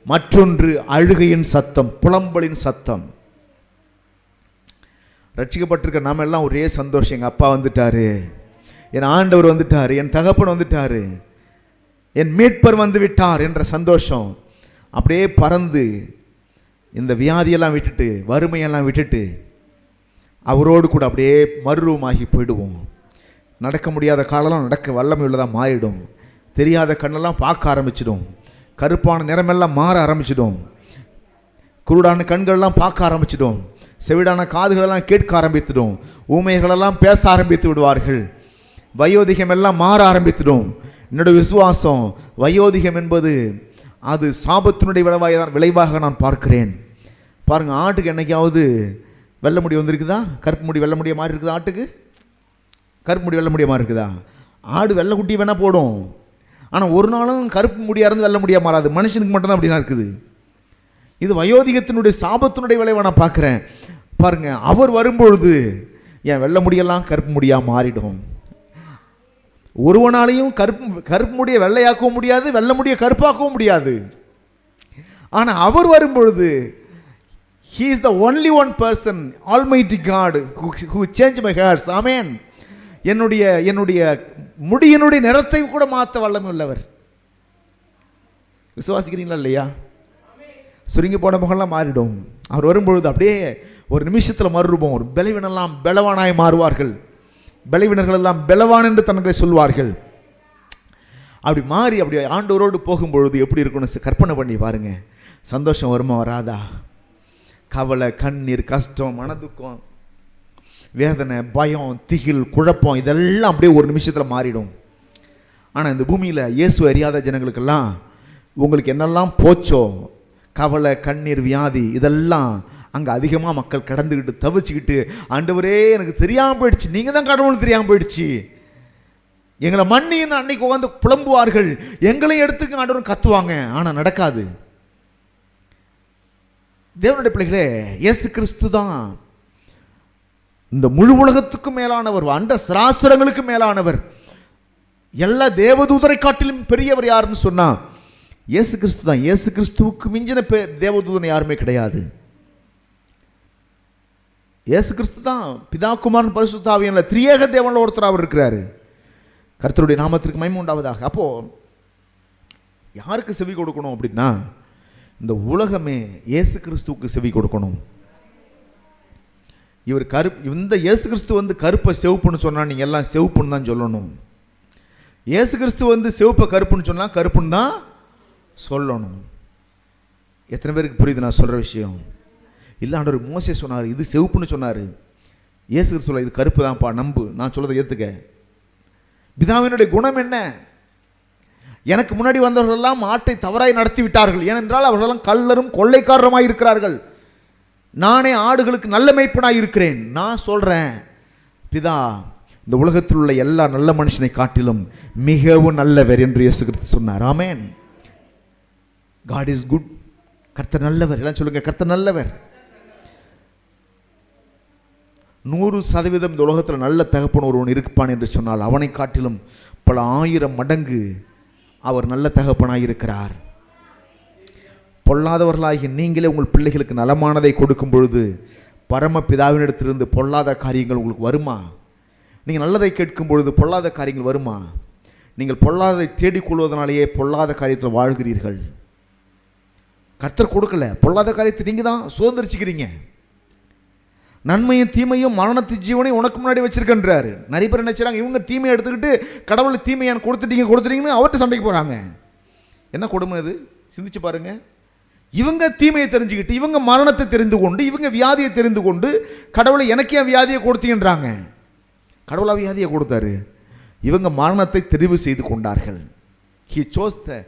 மற்றொன்று அழுகையின் சத்தம், புலம்பலின் சத்தம். ரட்சிக்கப்பட்டிருக்க நாம எல்லாம் ஒரே சந்தோஷம், எங்கள் அப்பா வந்துட்டாரு, என் ஆண்டவர் வந்துட்டாரு, என் தகப்பன் வந்துட்டாரு, என் மீட்பர் வந்து விட்டார் என்ற சந்தோஷம் அப்படியே பறந்து இந்த வியாதியெல்லாம் விட்டுட்டு, வறுமையெல்லாம் விட்டுட்டு அவரோடு கூட அப்படியே மறுரூபமாகி போயிடுவோம். நடக்க முடியாத காலெல்லாம் நடக்க வல்லமை உள்ளதாக மாறிடும். தெரியாத கண்ணெல்லாம் பார்க்க ஆரம்பிச்சிடும். கருப்பான நிறமெல்லாம் மாற ஆரம்பிச்சிடும். குருடான கண்களெல்லாம் பார்க்க ஆரம்பிச்சிடும். செவிடான காதுகளெல்லாம் கேட்க ஆரம்பித்துடும். ஊமைகளெல்லாம் பேச ஆரம்பித்து விடுவார்கள். வயோதிகம் எல்லாம் மாற ஆரம்பித்துடும். என்னுடைய விசுவாசம், வயோதிகம் என்பது அது சாபத்தினுடைய விளைவாக நான் பார்க்கிறேன். பாருங்க, ஆட்டுக்கு என்னைக்காவது வெள்ளை முடி வந்திருக்குதா? கருப்பு முடி வெள்ளை முடிய மாதிரி இருக்குதா? ஆட்டுக்கு கருப்பு முடி வெள்ளை முடிய மாதிரி இருக்குதா? ஆடு வெள்ளை குட்டி வேணா போடும், ஆனால் ஒரு நாளும் கருப்பு முடியாக இருந்து வெள்ளை முடியா மாறாது. மனுஷனுக்கு மட்டும்தான் அப்படின்னா இருக்குது. இது வயோதிகத்தினுடைய சாபத்தினுடைய விளைவை நான் பார்க்குறேன். பாருங்க, அவர் வரும்பொழுது என் வெள்ளை முடியெல்லாம் கருப்பு முடியாக மாறிடும். ஒருவனாலையும் கருப்பு முடிய வெள்ளையாக்கவும் முடியாது, வெள்ளை முடிய கருப்பாக்கவும் முடியாது. ஆனால் அவர் வரும்பொழுது he is the only one person, almighty God, who changed my hairs. Amen. என்னுடைய முடியினுடைய நிறத்தை கூட மாற்ற வல்லமை உள்ளவர். விசுவாசிக்கிறீங்களா இல்லையா? சுருங்கி போன முகம்லாம் மாறிடும். அவர் வரும்பொழுது அப்படியே ஒரு நிமிஷத்தில் மறுரூபம். ஒரு பலவீனெல்லாம் பலவானாய் மாறுவார்கள். பலவீனர்கள் எல்லாம் பலவான் என்று தங்களை சொல்வார்கள். அப்படி மாறி அப்படி ஆண்டவரோடு போகும்பொழுது எப்படி இருக்குன்னு கற்பனை பண்ணி பாருங்க. சந்தோஷம் வருமா வராதா? கவலை, கண்ணீர், கஷ்டம், மனதுக்கம் வேதனை, பயம், திகில், குழப்பம் இதெல்லாம் அப்படியே ஒரு நிமிஷத்தில் மாறிடும். ஆனால் இந்த பூமியில் இயேசு அறியாத ஜனங்களுக்கெல்லாம் உங்களுக்கு என்னெல்லாம் போச்சோ, கவலை, கண்ணீர், வியாதி இதெல்லாம் அங்கே அதிகமாக மக்கள் கடந்துக்கிட்டு தவிச்சுக்கிட்டு, ஆண்டவரே எனக்கு தெரியாமல் போயிடுச்சு, நீங்கள் தான் கடவுள் தெரியாமல் போயிடுச்சு, எங்களை மன்னின்னு அன்னைக்கு உட்காந்து புலம்புவார்கள். எங்களையும் எடுத்துக்க ஆண்டவரும் கத்துவாங்க. ஆனால் நடக்காது. தேவனுடைய பிள்ளைகளே, இயேசு கிறிஸ்து தான் இந்த முழு உலகத்துக்கும் மேலானவர், அண்ட சராசரங்களுக்கு மேலானவர். எல்லா தேவதூதரை காட்டிலும் பெரியவர் யாருன்னு சொன்னா இயேசு கிறிஸ்து தான். இயேசு கிறிஸ்துவுக்கு மிஞ்சின தேவதூதன் யாருமே கிடையாது. இயேசு கிறிஸ்து தான் பிதா, குமாரன், பரிசுத்த ஆவியான திரியேக தேவன்ல ஒருத்தர் அவர் இருக்கிறாரு. கர்த்தருடைய நாமத்திற்கு மகிமை உண்டாவதாக. அப்போ யாருக்கு செவி கொடுக்கணும் அப்படின்னா, இந்த உலகமே இயேசு கிறிஸ்துவுக்கு செவி கொடுக்கணும். இவர் இந்த இயேசு கிறிஸ்து கருப்பை செவப்புன்னு சொன்னா நீங்க எல்லாம் செவப்புன்னு தான் சொல்லணும். இயேசு கிறிஸ்து செவப்பை கருப்புன்னு சொன்னா கருப்புன்னு தான் சொல்லணும். எத்தனை பேருக்கு புரியுது நான் சொல்ற விஷயம்? இல்லை, ஆண்டவர் மோசே சொன்னார் இது செவப்புன்னு சொன்னார், இயேசு கிறிஸ்து சொல்ல இது கருப்பு தான்ப்பா, நம்பு, நான் சொல்றதை ஏற்றுக்க. பிதாவினுடைய குணம் என்ன? எனக்கு முன்னாடி வந்தவர்கள் எல்லாம் ஆட்டை தவறாய் நடத்தி விட்டார்கள், ஏனென்றால் அவர்களெல்லாம் கள்ளரும் கொள்ளைக்காரருமாய் இருக்கிறார்கள். நானே ஆடுகளுக்கு நல்ல மேய்ப்பனாய் இருக்கிறேன். நான் சொல்றேன், பிதா இந்த உலகத்தில் உள்ள எல்லா நல்ல மனுஷனை காட்டிலும் மிகவும் நல்லவர் என்று இயேசு கிறிஸ்து சொன்னார். ஆமென். God is good. கர்த்தர் நல்லவர். எல்லாம் சொல்லுங்க, கர்த்தர் நல்லவர். 100% இந்த உலகத்தில் நல்ல தகப்பன் ஒருவன் இருப்பான் என்று சொன்னால் அவனை காட்டிலும் பல 1000 மடங்கு அவர் நல்ல தகப்பனாய் இருக்கிறார். பொல்லாதவர்களாகி நீங்களே உங்கள் பிள்ளைகளுக்கு நலமானதை கொடுக்கும் பொழுது பரம பிதாவினிடத்திலிருந்து பொல்லாத காரியங்கள் உங்களுக்கு வருமா? நீங்கள் நல்லதை கேட்கும் பொழுது பொல்லாத காரியங்கள் வருமா? நீங்கள் பொல்லாததை தேடிக்கொள்வதனாலேயே பொல்லாத காரியத்தில் வாழ்கிறீர்கள். கர்த்தர் கொடுக்கல, பொல்லாத காரியத்தை நீங்கள் தான் சுதந்திரிச்சுக்கிறீங்க. நன்மையும் தீமையும் மரணத்து ஜீவனையும் உனக்கு முன்னாடி வச்சிருக்கன்றாரு. நிறைய பேர் என்ன செய்றாங்க, இவங்க தீமையை எடுத்துக்கிட்டு கடவுளை தீமையான கொடுத்துட்டீங்கன்னு அவர்கிட்ட சண்டைக்கு போகிறாங்க. என்ன கொடுமை இது? சிந்திச்சு பாருங்க. இவங்க தீமையை தெரிஞ்சுக்கிட்டு, இவங்க மரணத்தை தெரிந்து கொண்டு, இவங்க வியாதியை தெரிந்து கொண்டு கடவுளை எனக்கே வியாதியை கொடுத்தீங்கன்றாங்க. கடவுளா வியாதியை கொடுத்தாரு, இவங்க மரணத்தை தெரிவு செய்து கொண்டார்கள். He chose the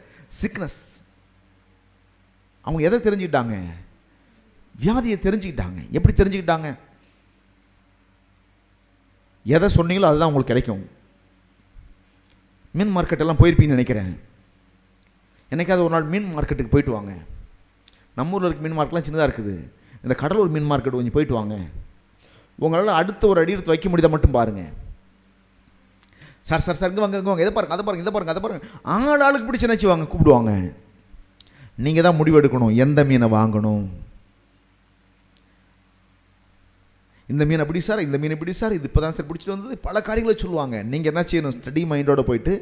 sickness. அவங்க எதை தெரிஞ்சுக்கிட்டாங்க? வியாதியை தெரிஞ்சுக்கிட்டாங்க. எப்படி தெரிஞ்சுக்கிட்டாங்க? எதை சொன்னீங்களோ அதுதான் உங்களுக்கு கிடைக்கும். மீன் மார்க்கெட்டெல்லாம் போயிருப்பீங்கன்னு நினைக்கிறேன். என்னைக்காவது ஒரு நாள் மீன் மார்க்கெட்டுக்கு போயிட்டு வாங்க. நம்ம ஊரில் இருக்க மீன் மார்க்கெட்லாம் சின்னதாக இருக்குது. இந்த கடலூர் மீன் மார்க்கெட் கொஞ்சம் போயிட்டு வாங்க. உங்களால் அடுத்த ஒரு அடி எடுத்து வைக்க முடியாத மட்டும் பாருங்கள். சார் சார் சார் இங்கே வாங்க, இங்கே வாங்க, எதை பாருங்க, அதை பாருங்க, இதை பாருங்க, அதை பாருங்க. ஆளுக்கு பிடிச்சி நினச்சி வாங்க, கூப்பிடுவாங்க. நீங்கள் தான் முடிவெடுக்கணும் எந்த மீனை வாங்கணும். இந்த மீன் அப்படி சார், இந்த மீன் இப்படி சார், இது இப்போ தான் சார் பிடிச்சிட்டு வந்தது, பல காரியங்களை சொல்லுவாங்க. நீங்கள் என்ன செய்யணும்? ஸ்டடி மைண்டோடு போயிட்டு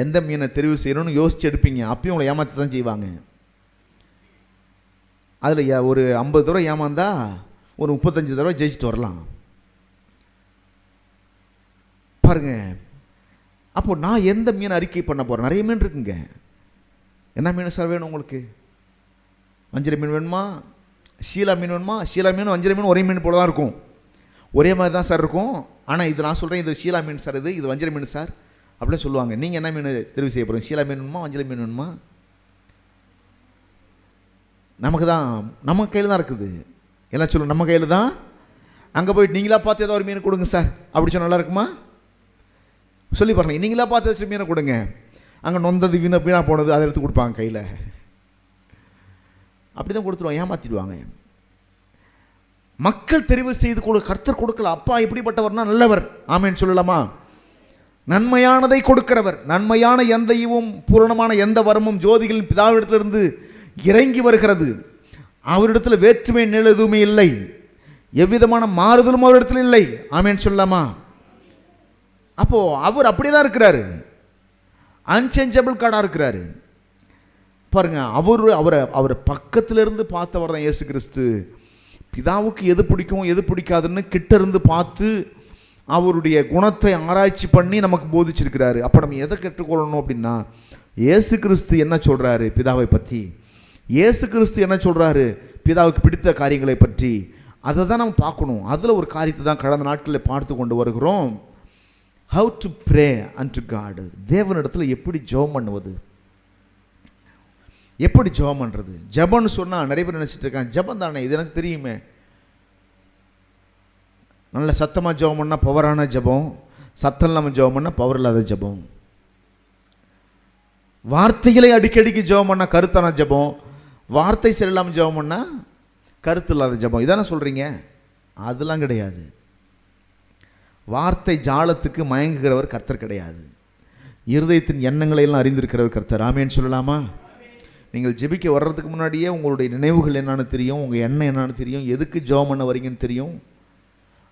எந்த மீனை தெரிவு செய்யணும்னு யோசிச்சு எடுப்பீங்க. அப்பயும் உங்களை ஏமாற்றி தான் செய்வாங்க. அதில் ஒரு 50 தடவை ஏமாந்தா ஒரு 35 தடவை ஜெயிச்சுட்டு வரலாம் பாருங்க. அப்போ நான் எந்த மீன் அறிக்கை பண்ண போகிறேன்? நிறைய மீன் இருக்குங்க. என்ன மீன் சார் வேணும் உங்களுக்கு? வஞ்சிர மீன் வேணுமா? ஷீலா மீன் வேணுமா? ஷீலா மீன் வஞ்சிர மீன் ஒரே மீன் போல தான் இருக்கும், ஒரே மாதிரி தான் சார் இருக்கும். ஆனால் இது நான் சொல்கிறேன், இது ஷீலா மீன் சார், இது வஞ்சிர மீன் சார் அப்படின்னு சொல்லுவாங்க. நீங்கள் என்ன மீன் தெரிவு செய்ய போகிறீங்க? ஷீலா மீன் வேணுமா, வஞ்சிர மீன் வேணுமா? நமக்கு தான், நம்ம கையில் தான் இருக்குது. எல்லாம் சொல்லுங்க, நம்ம கையில் தான். அங்கே போயிட்டு நீங்களா பார்த்து ஏதோ ஒரு மீன் கொடுங்க சார் அப்படி சொன்னால் நல்லா இருக்குமா? சொல்லி பாருங்க, நீங்களா பார்த்து வச்சு மீனை கொடுங்க. அங்கே நொந்தது வீணாக போனது அதை எடுத்து கொடுப்பாங்க கையில். அப்படி தான் கொடுத்துருவாங்க, ஏமாற்றிடுவாங்க. மக்கள் தெரிவு செய்து கர்த்தர் கொடுக்கல. அப்பா எப்படிப்பட்டவர்னா நல்லவர். ஆமேன்னு சொல்லலாமா? நன்மையானதை கொடுக்கிறவர். நன்மையான எந்த ஈவும் பூரணமான எந்த வரமும் ஜோதிகளின் பிதாவிடத்திலிருந்து இறங்கி வருகிறது. அவரிடத்தில் வேற்றுமை நிலை எதுவுமே இல்லை, எவ்விதமான மாறுதலும் அவரிடத்தில் இல்லை. ஆமேன்னு சொல்லலாமா? அப்போ அவர் அப்படியே தான் இருக்கிறாரு, அன்சேஞ்சபிள் கார்டாக இருக்கிறாரு. பாருங்க, அவரை பக்கத்திலிருந்து பார்த்தவர் தான் இயேசு கிறிஸ்து. பிதாவுக்கு எது பிடிக்கும் எது பிடிக்காதுன்னு கிட்ட இருந்து பார்த்து அவருடைய குணத்தை ஆராய்ச்சி பண்ணி நமக்கு போதிச்சிருக்கிறாரு. அப்போ நம்ம எதை கற்றுக்கொள்ளணும் அப்படின்னா, இயேசு கிறிஸ்து என்ன சொல்றாரு பிதாவை பற்றி, இயேசு கிறிஸ்து என்ன சொல்றாரு பிதாவுக்கு பிடித்த காரியங்களை பற்றி, அதை தான் நம்ம பார்க்கணும். அதில் ஒரு காரியத்தை தான் கடந்த நாட்களில் பார்த்து கொண்டு வருகிறோம். How to pray and God. தேவனிடத்தில் எப்படி ஜெபம் பண்ணுவது, எப்படி ஜெபம் பண்ணுறது. ஜெபம்னு சொன்னால் நிறைய பேர் நினச்சிட்டு இருக்காங்க, ஜெபம் தானே இது எனக்கு தெரியுமே. நல்ல சத்தமாக ஜெபம் பண்ணால் பவரான ஜெபம், சத்தம் இல்லாமல் ஜெபம் பண்ணால் பவர் இல்லாத ஜெபம். வார்த்தைகளை அடிக்கடிக்கு ஜெபம் பண்ணால் கருத்தான ஜெபம், வார்த்தை சரியில்லாமல் ஜெபம் பண்ணால் கருத்து இல்லாத ஜெபம். இதானே சொல்கிறீங்க? அதெல்லாம் கிடையாது. வார்த்தை ஜாலத்துக்கு மயங்குகிறவர் கர்த்தர் கிடையாது. இருதயத்தின் எண்ணங்களை எல்லாம் அறிந்திருக்கிறவர் கர்த்தர். ஆமேன்னு சொல்லலாமா? நீங்கள் ஜெபிக்க வர்றதுக்கு முன்னாடியே உங்களுடைய நினைவுகள் என்னன்னு தெரியும், உங்கள் எண்ணம் என்னன்னு தெரியும், எதுக்கு ஜெபம் பண்ண வரீங்கன்னு தெரியும்.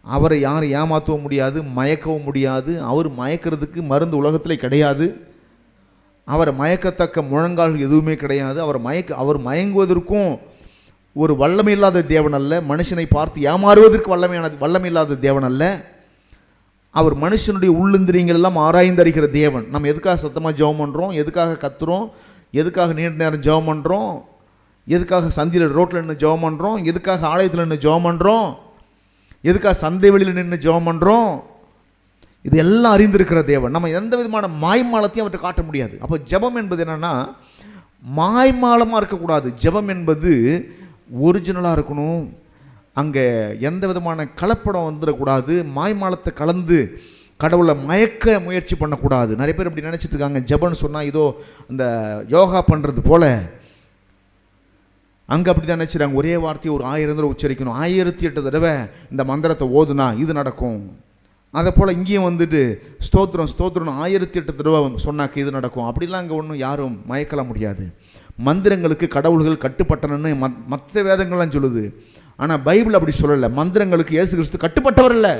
அவரை யாரும் ஏமாற்றவும் முடியாது, மயக்கவும் முடியாது. அவர் மயக்கிறதுக்கு மருந்து உலகத்தில் கிடையாது. அவரை மயக்கத்தக்க முழங்கால்கள் எதுவுமே கிடையாது. அவர் மயங்குவதற்கும் ஒரு வல்லமை இல்லாத தேவன் அல்ல. மனுஷனை பார்த்து ஏமாறுவதற்கு வல்லமை இல்லாத தேவன் அல்ல. அவர் மனுஷனுடைய உள்ளிந்திரியங்கள் எல்லாம் ஆராய்ந்து அறிகிற தேவன். நம்ம எதுக்காக சத்தமாக ஜெபம் பண்ணுறோம், எதுக்காக கத்துறோம், எதுக்காக நீண்ட நேரம் ஜெபம் பண்ணுறோம், எதுக்காக சந்தியில் ரோட்டில் நின்று ஜெபம் பண்ணுறோம், எதுக்காக ஆலயத்தில் நின்று ஜெபம் பண்ணுறோம், எதுக்காக சந்தை வெளியில் நின்று ஜெபம் பண்ணுறோம், இது எல்லாம் அறிந்திருக்கிற தேவன். நம்ம எந்த விதமான மாய்மாலத்தையும் அவற்றை காட்ட முடியாது. அப்போ ஜெபம் என்பது என்னென்னா மாய்மாலமாக இருக்கக்கூடாது. ஜெபம் என்பது ஒரிஜினலாக இருக்கணும். அங்கே எந்த விதமான கலப்படம் வந்துடக்கூடாது. மாய்மாலத்தை கலந்து கடவுளை மயக்க முயற்சி பண்ணக்கூடாது. நிறைய பேர் இப்படி நினச்சிட்டு இருக்காங்க, ஜெபம்னு சொன்னால் இதோ அந்த யோகா பண்ணுறது போல். அங்கே அப்படி தான் நினச்சிடுறாங்க. ஒரே வார்த்தையை ஒரு 1000 தடவை உச்சரிக்கணும், 1008 தடவை இந்த மந்திரத்தை ஓதுனா இது நடக்கும். அதை போல் இங்கேயும் வந்துட்டு ஸ்தோத்திரம் ஸ்தோத்திரம் 1008 தடவை சொன்னாக்க இது நடக்கும். அப்படிலாம் அங்கே ஒன்றும் யாரும் மயக்கலாம் முடியாது. மந்திரங்களுக்கு கடவுள்கள் கட்டுப்பட்டனன்னு மற்ற வேதங்கள்லாம் சொல்லுது. ஆனால் பைபிள் அப்படி சொல்லலை. மந்திரங்களுக்கு இயேசு கிறிஸ்து கட்டுப்பட்டவர் இல்லை.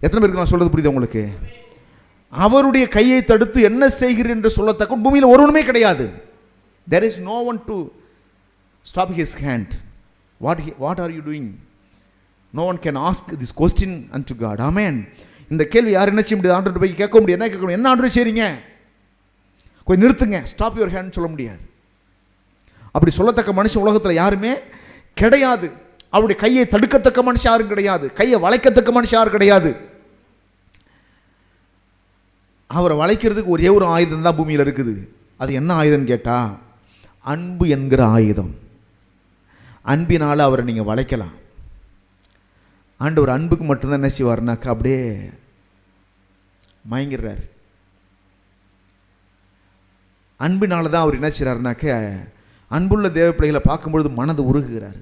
எத்தனை பேருக்கு நான் சொல்றது புரியுது உங்களுக்கு? அவருடைய கையை தடுத்து என்ன செய்கிறீர் என்று சொல்லத்தக்க பூமியில் ஒருவனுமே கிடையாது. There is no one to stop his hand. What are you doing? No one can ask this question unto God. Amen. இந்த கேள்வி யார் என்ன செய்ய முடியாது? ஆண்டவர்கிட்ட போய் கேட்க முடியாது. என்ன கேட்கணும்? என்ன ஆண்டவர் செய்றீங்க, கொஞ்சம் நிறுத்துங்க, ஸ்டாப் யுவர் ஹேண்ட் சொல்ல முடியாது. அப்படி சொல்லத்தக்க மனுஷன் உலகத்தில் யாருமே கிடையாது. அவருடைய கையை தடுக்கத்தக்க மனுஷன் யாரும் கிடையாது. கையை வளைக்கத்தக்க மனுஷன் யாரும் கிடையாது. அவரை வளைக்கிறதுக்கு ஒரே ஒரு ஆயுதம் தான் பூமியில் இருக்குது. அது என்ன ஆயுதம் கேட்டால் அன்பு என்கிற ஆயுதம். அன்பினால் அவரை நீங்கள் வளைக்கலாம். ஆண்டவர் அன்புக்கு மட்டும்தான் என்ன செய்வார்னாக்கா அப்படியே மயங்கிடுறார். அன்பினால தான் அவர் என்ன செய்கிறாருனாக்க அன்புள்ள தேவ பிள்ளைகளை பார்க்கும்பொழுது மனது உருகுகிறார்.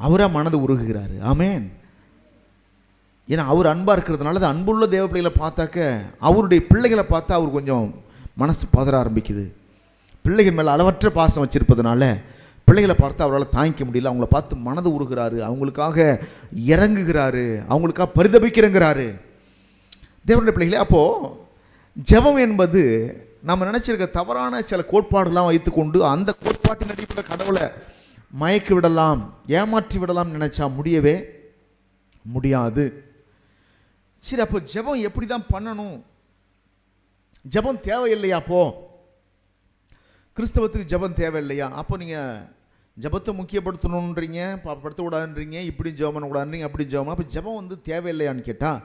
அவராக மனது உருகுகிறார். ஆமேன். ஏன்னா அவர் அன்பாக இருக்கிறதுனால தான் அன்புள்ள தேவ பிள்ளைகளை பார்த்தாக்க அவருடைய பிள்ளைகளை பார்த்தா அவர் கொஞ்சம் மனசு பதற ஆரம்பிக்குது. பிள்ளைகள் மேலே அளவற்ற பாசம் வச்சிருப்பதுனால பிள்ளைகளை பார்த்தா அவரால் தாங்கிக்க முடியல. அவங்கள பார்த்து மனது உருகிறாரு, அவங்களுக்காக இறங்குகிறாரு, அவங்களுக்காக பரிதபிக்கிறங்கிறாரு தேவனுடைய பிள்ளைகளே. அப்போது ஜெபம் என்பது நம்ம நினச்சிருக்க தவறான சில கோட்பாடுலாம் வைத்துக்கொண்டு அந்த கோட்பாட்டின் அடிப்படையில் கடவுளை மயக்கி விடலாம், ஏமாற்றி விடலாம் நினைச்சா முடியவே முடியாது. சரி, அப்போ ஜெபம் எப்படி தான் பண்ணணும்? ஜெபம் தேவையில்லையா? அப்போ கிறிஸ்தவத்துக்கு ஜெபம் தேவையில்லையா? அப்போ நீங்கள் ஜெபத்தை முக்கியப்படுத்தணுன்றீங்க, படுத்தக்கூடாதுன்றீங்க, இப்படி ஜெபம் பண்ணக்கூடாதுன்றீங்க, அப்படி ஜெபம். அப்போ ஜெபம் வந்து தேவையில்லையான்னு கேட்டால்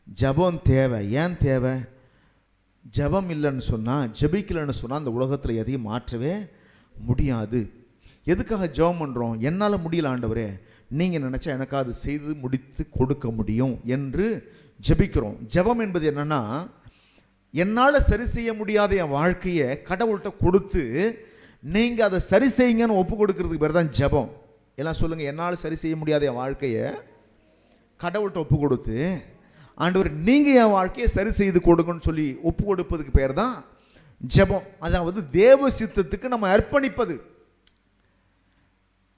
ஜெபம் தேவை. ஏன் தேவை? ஜெபம் இல்லைன்னு சொன்னால், ஜெபிக்கலைன்னு சொன்னால் அந்த உலகத்தில் எதையும் மாற்றவே முடியாது. எதுக்காக ஜெபம் பண்ணுறோம்? என்னால் முடியல ஆண்டவரே, நீங்கள் நினச்சா எனக்கு அது செய்து முடித்து கொடுக்க முடியும் என்று ஜெபிக்கிறோம். ஜெபம் என்பது என்னென்னா, என்னால் சரி செய்ய முடியாத என் வாழ்க்கையை கடவுள்கிட்ட கொடுத்து நீங்கள் அதை சரி செய்யுங்கன்னு ஒப்பு கொடுக்கறதுக்கு பேர் தான் ஜெபம். எல்லாம் சொல்லுங்கள், என்னால் சரி செய்ய முடியாத என் வாழ்க்கையை கடவுள்கிட்ட ஒப்பு கொடுத்து ஆண்டவர் நீங்கள் என் வாழ்க்கையை சரி செய்து கொடுங்கன்னு சொல்லி ஒப்பு கொடுப்பதுக்கு பேர் தான் ஜெபம். அதாவது தேவ சித்தத்துக்கு நம்ம அர்ப்பணிப்பது.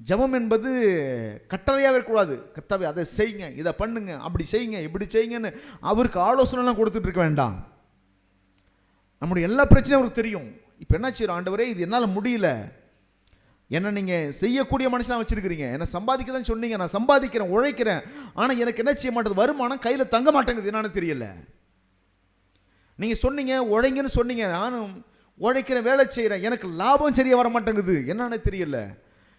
ஜெபம் என்பது கட்டளையாகவே இருக்கக்கூடாது. கர்த்தாவே அதை செய்யுங்க, இதை பண்ணுங்க, அப்படி செய்யுங்க, இப்படி செய்யுங்கன்னு அவருக்கு ஆலோசனைலாம் கொடுத்துட்டு இருக்க வேண்டாம். நம்முடைய எல்லா பிரச்சனையும் அவருக்கு தெரியும். இப்போ என்ன செய்யறோம்? ஆண்டவரே இது என்னால் முடியல, என்ன நீங்கள் செய்யக்கூடிய மனுஷனாக வச்சுருக்கிறீங்க, என்னை சம்பாதிக்க தான் சொன்னீங்க, நான் சம்பாதிக்கிறேன், உழைக்கிறேன், ஆனால் எனக்கு என்ன செய்ய மாட்டேது, வருமானம் கையில் தங்க மாட்டேங்குது, என்னன்னு தெரியல. நீங்கள் சொன்னீங்க உழைங்கன்னு சொன்னீங்க, நானும் உழைக்கிறேன், வேலை செய்கிறேன், எனக்கு லாபம் சரியாக வர மாட்டேங்குது, என்னன்னு தெரியல.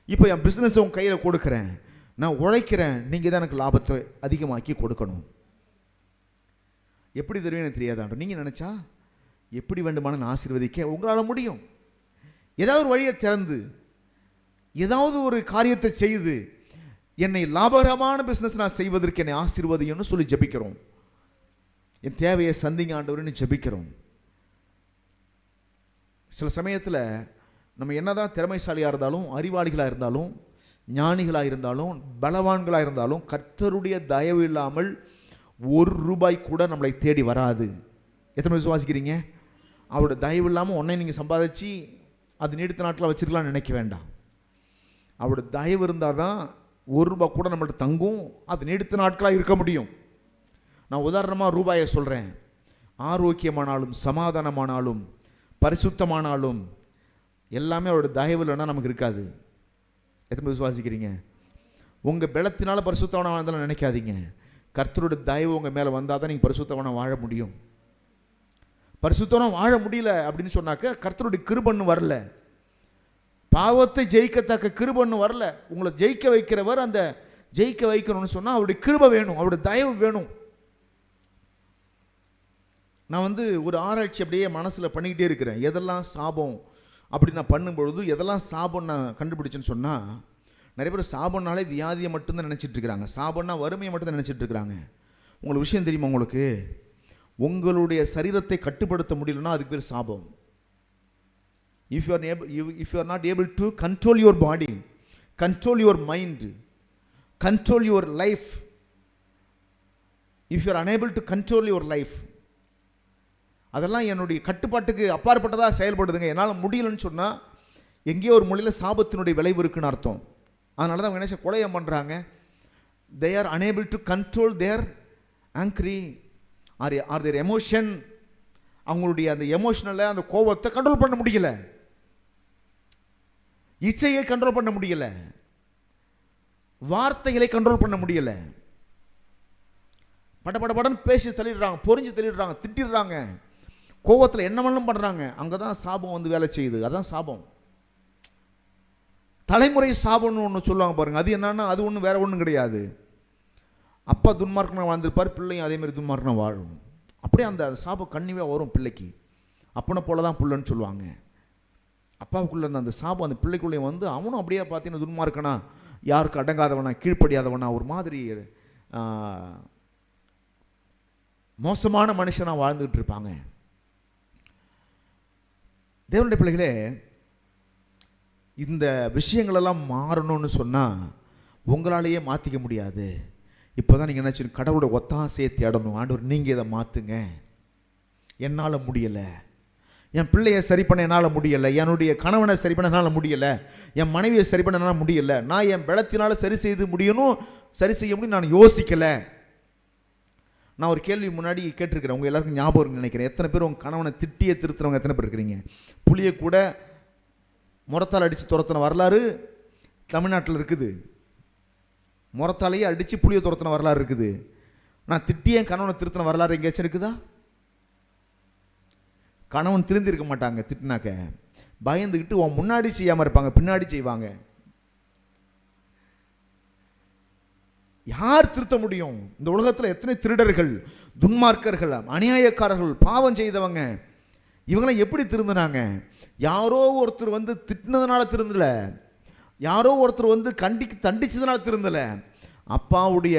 இப்போ என் பிஸ்னஸ் உங்கள் கையில் கொடுக்குறேன், நான் உழைக்கிறேன், நீங்கள் தான் எனக்கு லாபத்தை அதிகமாக்கி கொடுக்கணும். எப்படி தருவேன்னு தெரியாதான்ற நீங்கள் நினச்சா எப்படி வேண்டுமான நான் ஆசீர்வதிக்க உங்களால் முடியும். ஏதாவது ஒரு வழியை திறந்து, ஏதாவது ஒரு காரியத்தை செய்து, என்னை லாபகரமான பிஸ்னஸ் நான் செய்வதற்கு என்னை ஆசீர்வதின்னு சொல்லி ஜெபிக்கிறோம். என் தேவையை சந்திங்க ஆண்டவர்னு ஜெபிக்கிறோம். சில சமயத்தில் நம்ம என்னதான் திறமைசாலியாக இருந்தாலும், அறிவாளிகளாக இருந்தாலும், ஞானிகளாக இருந்தாலும், பலவான்களாக இருந்தாலும், கர்த்தருடைய தயவு இல்லாமல் ₹1 கூட நம்மளை தேடி வராது. எத்தனை விசுவாசிக்கிறீங்க? அவருடைய தயவு இல்லாமல் ஒன்றை நீங்கள் சம்பாதிச்சு அது நீடித்த நாட்களில் வச்சுருக்கலாம்னு நினைக்க வேண்டாம். அவருடைய தயவு இருந்தால் தான் ₹1 கூட நம்மள்ட்ட தங்கும், அது நீடித்த நாட்களாக இருக்க முடியும். நான் உதாரணமாக ரூபாயை சொல்கிறேன். ஆரோக்கியமானாலும், சமாதானமானாலும், பரிசுத்தமானாலும் எல்லாமே அவருடைய தயவு இல்லைன்னா நமக்கு இருக்காது. எத்தனை விசுவாசிக்கிறீங்க? உங்கள் பலத்தினால பரிசுத்தவனாக வாழ்ந்தாலும் நினைக்காதீங்க. கர்த்தருடைய தயவு உங்கள் மேலே வந்தால் தான் நீங்கள் பரிசுத்தவனாக வாழ முடியும். பரிசுத்தவனாக வாழ முடியல அப்படின்னு சொன்னாக்க கர்த்தருடைய கிருபைன்னு வரல, பாவத்தை ஜெயிக்கத்தக்க கிருபைன்னு வரல. உங்களை ஜெயிக்க வைக்கிறவர், அந்த ஜெயிக்க வைக்கணும்னு சொன்னால் அவருடைய கிருபை வேணும், அவருடைய தயவு வேணும். நான் ஒரு ஆராய்ச்சி அப்படியே மனசில் பண்ணிக்கிட்டே இருக்கிறேன். எதெல்லாம் சாபம் அப்படி நான் பண்ணும்பொழுது எதெல்லாம் சாபம் நான் கண்டுபிடிச்சேன்னு சொன்னால், நிறைய பேர் சாபம்னாலே வியாதியை மட்டும்தான் நினச்சிட்டு இருக்கிறாங்க, சாபம்னா வறுமையை மட்டும்தான் நினச்சிட்டு இருக்கிறாங்க. உங்களுக்கு விஷயம் தெரியுமா? உங்களுக்கு உங்களுடைய சரீரத்தை கட்டுப்படுத்த முடியலன்னா அதுக்கு பேர் சாபம். If you are not able to control your body, control your mind, control your life, if you are unable to control your life, அதெல்லாம் என்னுடைய கட்டுப்பாட்டுக்கு அப்பாற்பட்டதாக செயல்படுதுங்க, என்னால் முடியலன்னு சொன்னால் எங்கேயோ ஒரு மொழியில் சாபத்தினுடைய விளைவு இருக்குன்னு அர்த்தம். அதனால தான் அவங்க என்ன கொலையை பண்ணுறாங்க. They are unable to control their angry or their emotion. அவங்களுடைய அந்த எமோஷனலை, அந்த கோபத்தை கண்ட்ரோல் பண்ண முடியல, இச்சையை கண்ட்ரோல் பண்ண முடியல, வார்த்தைகளை கண்ட்ரோல் பண்ண முடியல. படன்னு பேசி தள்ளிடுறாங்க, பொறிஞ்சு தள்ளிடுறாங்க, திட்டிடுறாங்க, கோபத்தில் என்ன வேணும் பண்ணுறாங்க. அங்கே தான் சாபம் வேலை செய்யுது. அதான் சாபம். தலைமுறை சாபம்னு ஒன்று சொல்லுவாங்க பாருங்கள். அது என்னன்னா அது ஒன்றும் வேற ஒன்றும் கிடையாது. அப்பா துன்மார்க்கனாக வாழ்ந்திருப்பார், பிள்ளையும் அதேமாரி துன்மார்க்கனாக வாழும். அப்படியே அந்த சாபம் கண்ணியாக வரும் பிள்ளைக்கு. அப்பனை போல தான் பிள்ளைன்னு சொல்லுவாங்க. அப்பாவுக்குள்ளே இருந்த அந்த சாபம் அந்த பிள்ளைக்குள்ளே அவனும் அப்படியே பார்த்தீங்கன்னா துன்மார்க்கனா, யாருக்கு அடங்காதவனா, கீழ்ப்படியாதவனா, ஒரு மாதிரி மோசமான மனுஷனாக வாழ்ந்துகிட்டு இருப்பாங்க. தேவனுடைய பிள்ளைகளே, இந்த விஷயங்களெல்லாம் மாறணும்னு சொன்னால் உங்களாலேயே மாற்றிக்க முடியாது. இப்போ தான் நீங்கள் என்ன செய்யணும்? கடவுளோட ஒத்தாசையை தேடணும். ஆண்டவர் நீங்கள் இதை மாற்றுங்க, என்னால் முடியலை, என் பிள்ளையை சரி பண்ண என்னால் முடியலை, என்னுடைய கணவனை சரி பண்ண என்னால் முடியலை, என் மனைவியை சரி பண்ண என்னால் முடியலை, நான் என் பலத்தினால் சரி செய்ய முடியும் நான் யோசிக்கலை. நான் ஒரு கேள்வி முன்னாடி கேட்டிருக்கிறேன், உங்கள் எல்லாருக்கும் ஞாபகம் நினைக்கிறேன். எத்தனை பேர் உங்கள் கணவனை திட்டியே திருத்துறவங்க எத்தனை பேர் இருக்கிறீங்க? புளியை கூட முறத்தால் அடித்து துரத்தின வரலாறு தமிழ்நாட்டில் இருக்குது. முறத்தாலேயே அடித்து புளியை துரத்தின வரலாறு இருக்குது. நான் திட்டியே கணவனை திருத்தின வரலாறு எங்கேயாச்சும் இருக்குதா? கணவன் திருந்தி இருக்க மாட்டாங்க. திட்டினாக்க பயந்துக்கிட்டு உன் முன்னாடி செய்யாமல் இருப்பாங்க, பின்னாடி செய்வாங்க. யார் திருத்த முடியும்? இந்த உலகத்தில் எத்தனை திருடர்கள், துன்மார்க்கர்கள், அநியாயக்காரர்கள், பாவம் செய்தவங்க, இவங்களாம் எப்படி திருந்தினாங்க? யாரோ ஒருத்தர் திட்டினதுனால திருந்தல, யாரோ ஒருத்தர் தண்டிச்சதுனால திருந்தல. அப்பாவுடைய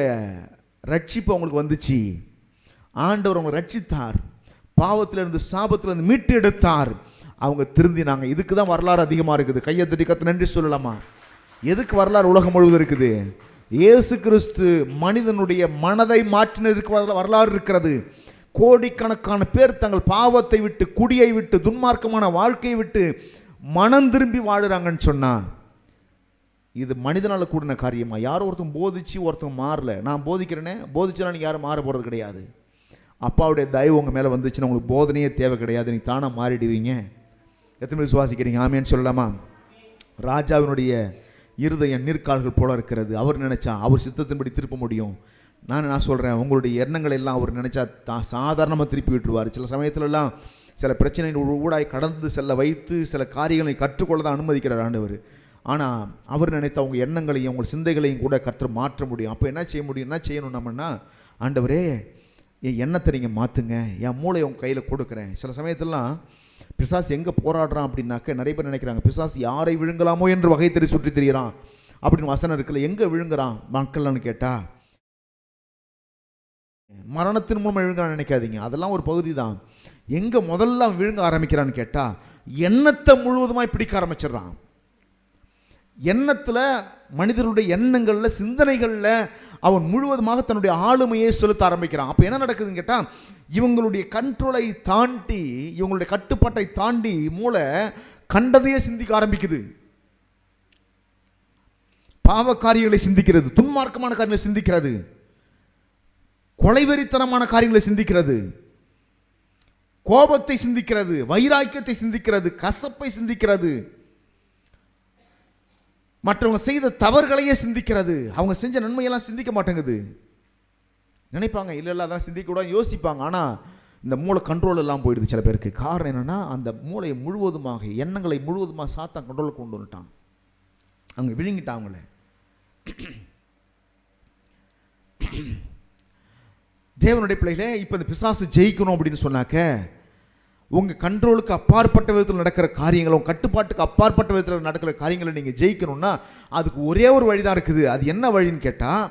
ரட்சிப்பு அவங்களுக்கு வந்துச்சு. ஆண்டவர் அவங்க ரட்சித்தார், பாவத்திலிருந்து சாபத்திலிருந்து மீட்டு எடுத்தார், அவங்க திருந்தினாங்க. இதுக்கு தான் வரலாறு அதிகமாக இருக்குது. கையை தட்டி கத்து நன்றி சொல்லலாமா? எதுக்கு வரலாறு உலகம் முழுவதும் இருக்குது? இயேசு கிறிஸ்து மனிதனுடைய மனதை மாற்றினதுக்கு வரலாறு இருக்கிறது. கோடிக்கணக்கான பேர் தங்கள் பாவத்தை விட்டு, குடியை விட்டு, துன்மார்க்கமான வாழ்க்கையை விட்டு மனம் திரும்பி வாழுறாங்கன்னு சொன்னா இது மனிதனால் கூடின காரியமா? யாரும் ஒருத்தன் போதிச்சு ஒருத்தன் மாறல. நான் போதிக்கிறேனே, போதிச்சா நீங்கள் யாரும் மாற போகிறது கிடையாது. அப்பாவுடைய தயவு உங்கள் மேலே வந்துச்சுன்னா உங்களுக்கு போதனையே தேவை கிடையாது, நீங்கள் தானாக மாறிடுவீங்க. எத்தனை பேர் விசுவாசிக்கிறீங்க? ஆமேன்னு சொல்லலாமா? ராஜாவினுடைய இருதயம் நீர்க்கால்கள் போல இருக்கிறது. அவர் நினைச்சா அவர் சித்தத்தின்படி திருப்ப முடியும். நான் சொல்கிறேன், உங்களுடைய எண்ணங்கள் எல்லாம் அவர் நினைச்சா சாதாரணமாக திருப்பி விட்டுருவார். சில சமயத்துலலாம் சில பிரச்சனை ஊடாய் கடந்து செல்ல வைத்து சில காரியங்களை கற்றுக்கொள்ள தான் அனுமதிக்கிறார் ஆண்டவர். ஆனால் அவர் நினைத்த அவங்க எண்ணங்களையும் உங்கள் சிந்தைகளையும் கூட கர்த்தர் மாற்ற முடியும். அப்போ என்ன செய்ய முடியும், என்ன செய்யணும் நம்மன்னா, ஆண்டவரே என் எண்ணத்தை நீங்கள் மாற்றுங்க, என் மூளை உங்கள் கையில் கொடுக்குறேன். சில சமயத்திலலாம் பிசாசு எங்கே போராடுறான் அப்படின்னாக்க நிறைய பேர் நினைக்கிறாங்க பிசாசு யாரை விழுங்கலாமோ என்று வகை தெரி சுற்றி திரிகிறான் அப்படின்னு வசனம் இருக்குல்ல. எங்கே விழுங்குறான் மக்கள்னு கேட்டால் மரணத்தின் மூலம் விழுங்குறான்னு நினைக்காதீங்க, அதெல்லாம் ஒரு பகுதி தான். எங்கே முதல்ல விழுங்க ஆரம்பிக்கிறான்னு கேட்டால் எண்ணத்தை முழுவதுமாய் பிடிக்க ஆரம்பிச்சிடுறான். எண்ணத்தில், மனிதர்களுடைய எண்ணங்களில், சிந்தனைகளில் அவன் முழுவதுமாக தன்னுடைய ஆளுமையை செலுத்த ஆரம்பிக்கிறான். அப்போ என்ன நடக்குதுன்னு கேட்டால் இவங்களுடைய கண்ட்ரோலை தாண்டி, இவங்களுடைய கட்டுப்பாட்டை தாண்டி மூளை கண்டதையே சிந்திக்க ஆரம்பிக்குது. பாவ காரியங்களை சிந்திக்கிறது, துன்மார்க்கமான காரியங்களை சிந்திக்கிறது, கொலைவெறித்தனமான காரியங்களை சிந்திக்கிறது, கோபத்தை சிந்திக்கிறது, வைராக்கியத்தை சிந்திக்கிறது, கசப்பை சிந்திக்கிறது, மற்றவங்க செய்த தவறுகளையே சிந்திக்கிறது. அவங்க செஞ்ச நன்மையெல்லாம் சிந்திக்க மாட்டேங்குது. நினைப்பாங்க இல்லை இல்லை அதெல்லாம் சிந்திக்க கூட யோசிப்பாங்க. ஆனால் இந்த மூளை கண்ட்ரோல் எல்லாம் போயிடுது சில பேருக்கு. காரணம் என்னென்னா அந்த மூளையை முழுவதுமாக, எண்ணங்களை முழுவதுமாக சாத்தான் கண்ட்ரோலுக்கு கொண்டு வந்துட்டான். அங்கே விழுங்கிட்டான் அவங்கள. தேவனுடைய பிள்ளைகளே, இப்போ இந்த பிசாசு ஜெயிக்கணும் அப்படின்னு சொன்னாக்க உங்கள் கண்ட்ரோலுக்கு அப்பாற்பட்ட விதத்தில் நடக்கிற காரியங்களும், கட்டுப்பாட்டுக்கு அப்பாற்பட்ட விதத்தில் நடக்கிற காரியங்களை நீங்கள் ஜெயிக்கணும்னா அதுக்கு ஒரே ஒரு வழி தான் இருக்குது. அது என்ன வழின்னு கேட்டால்,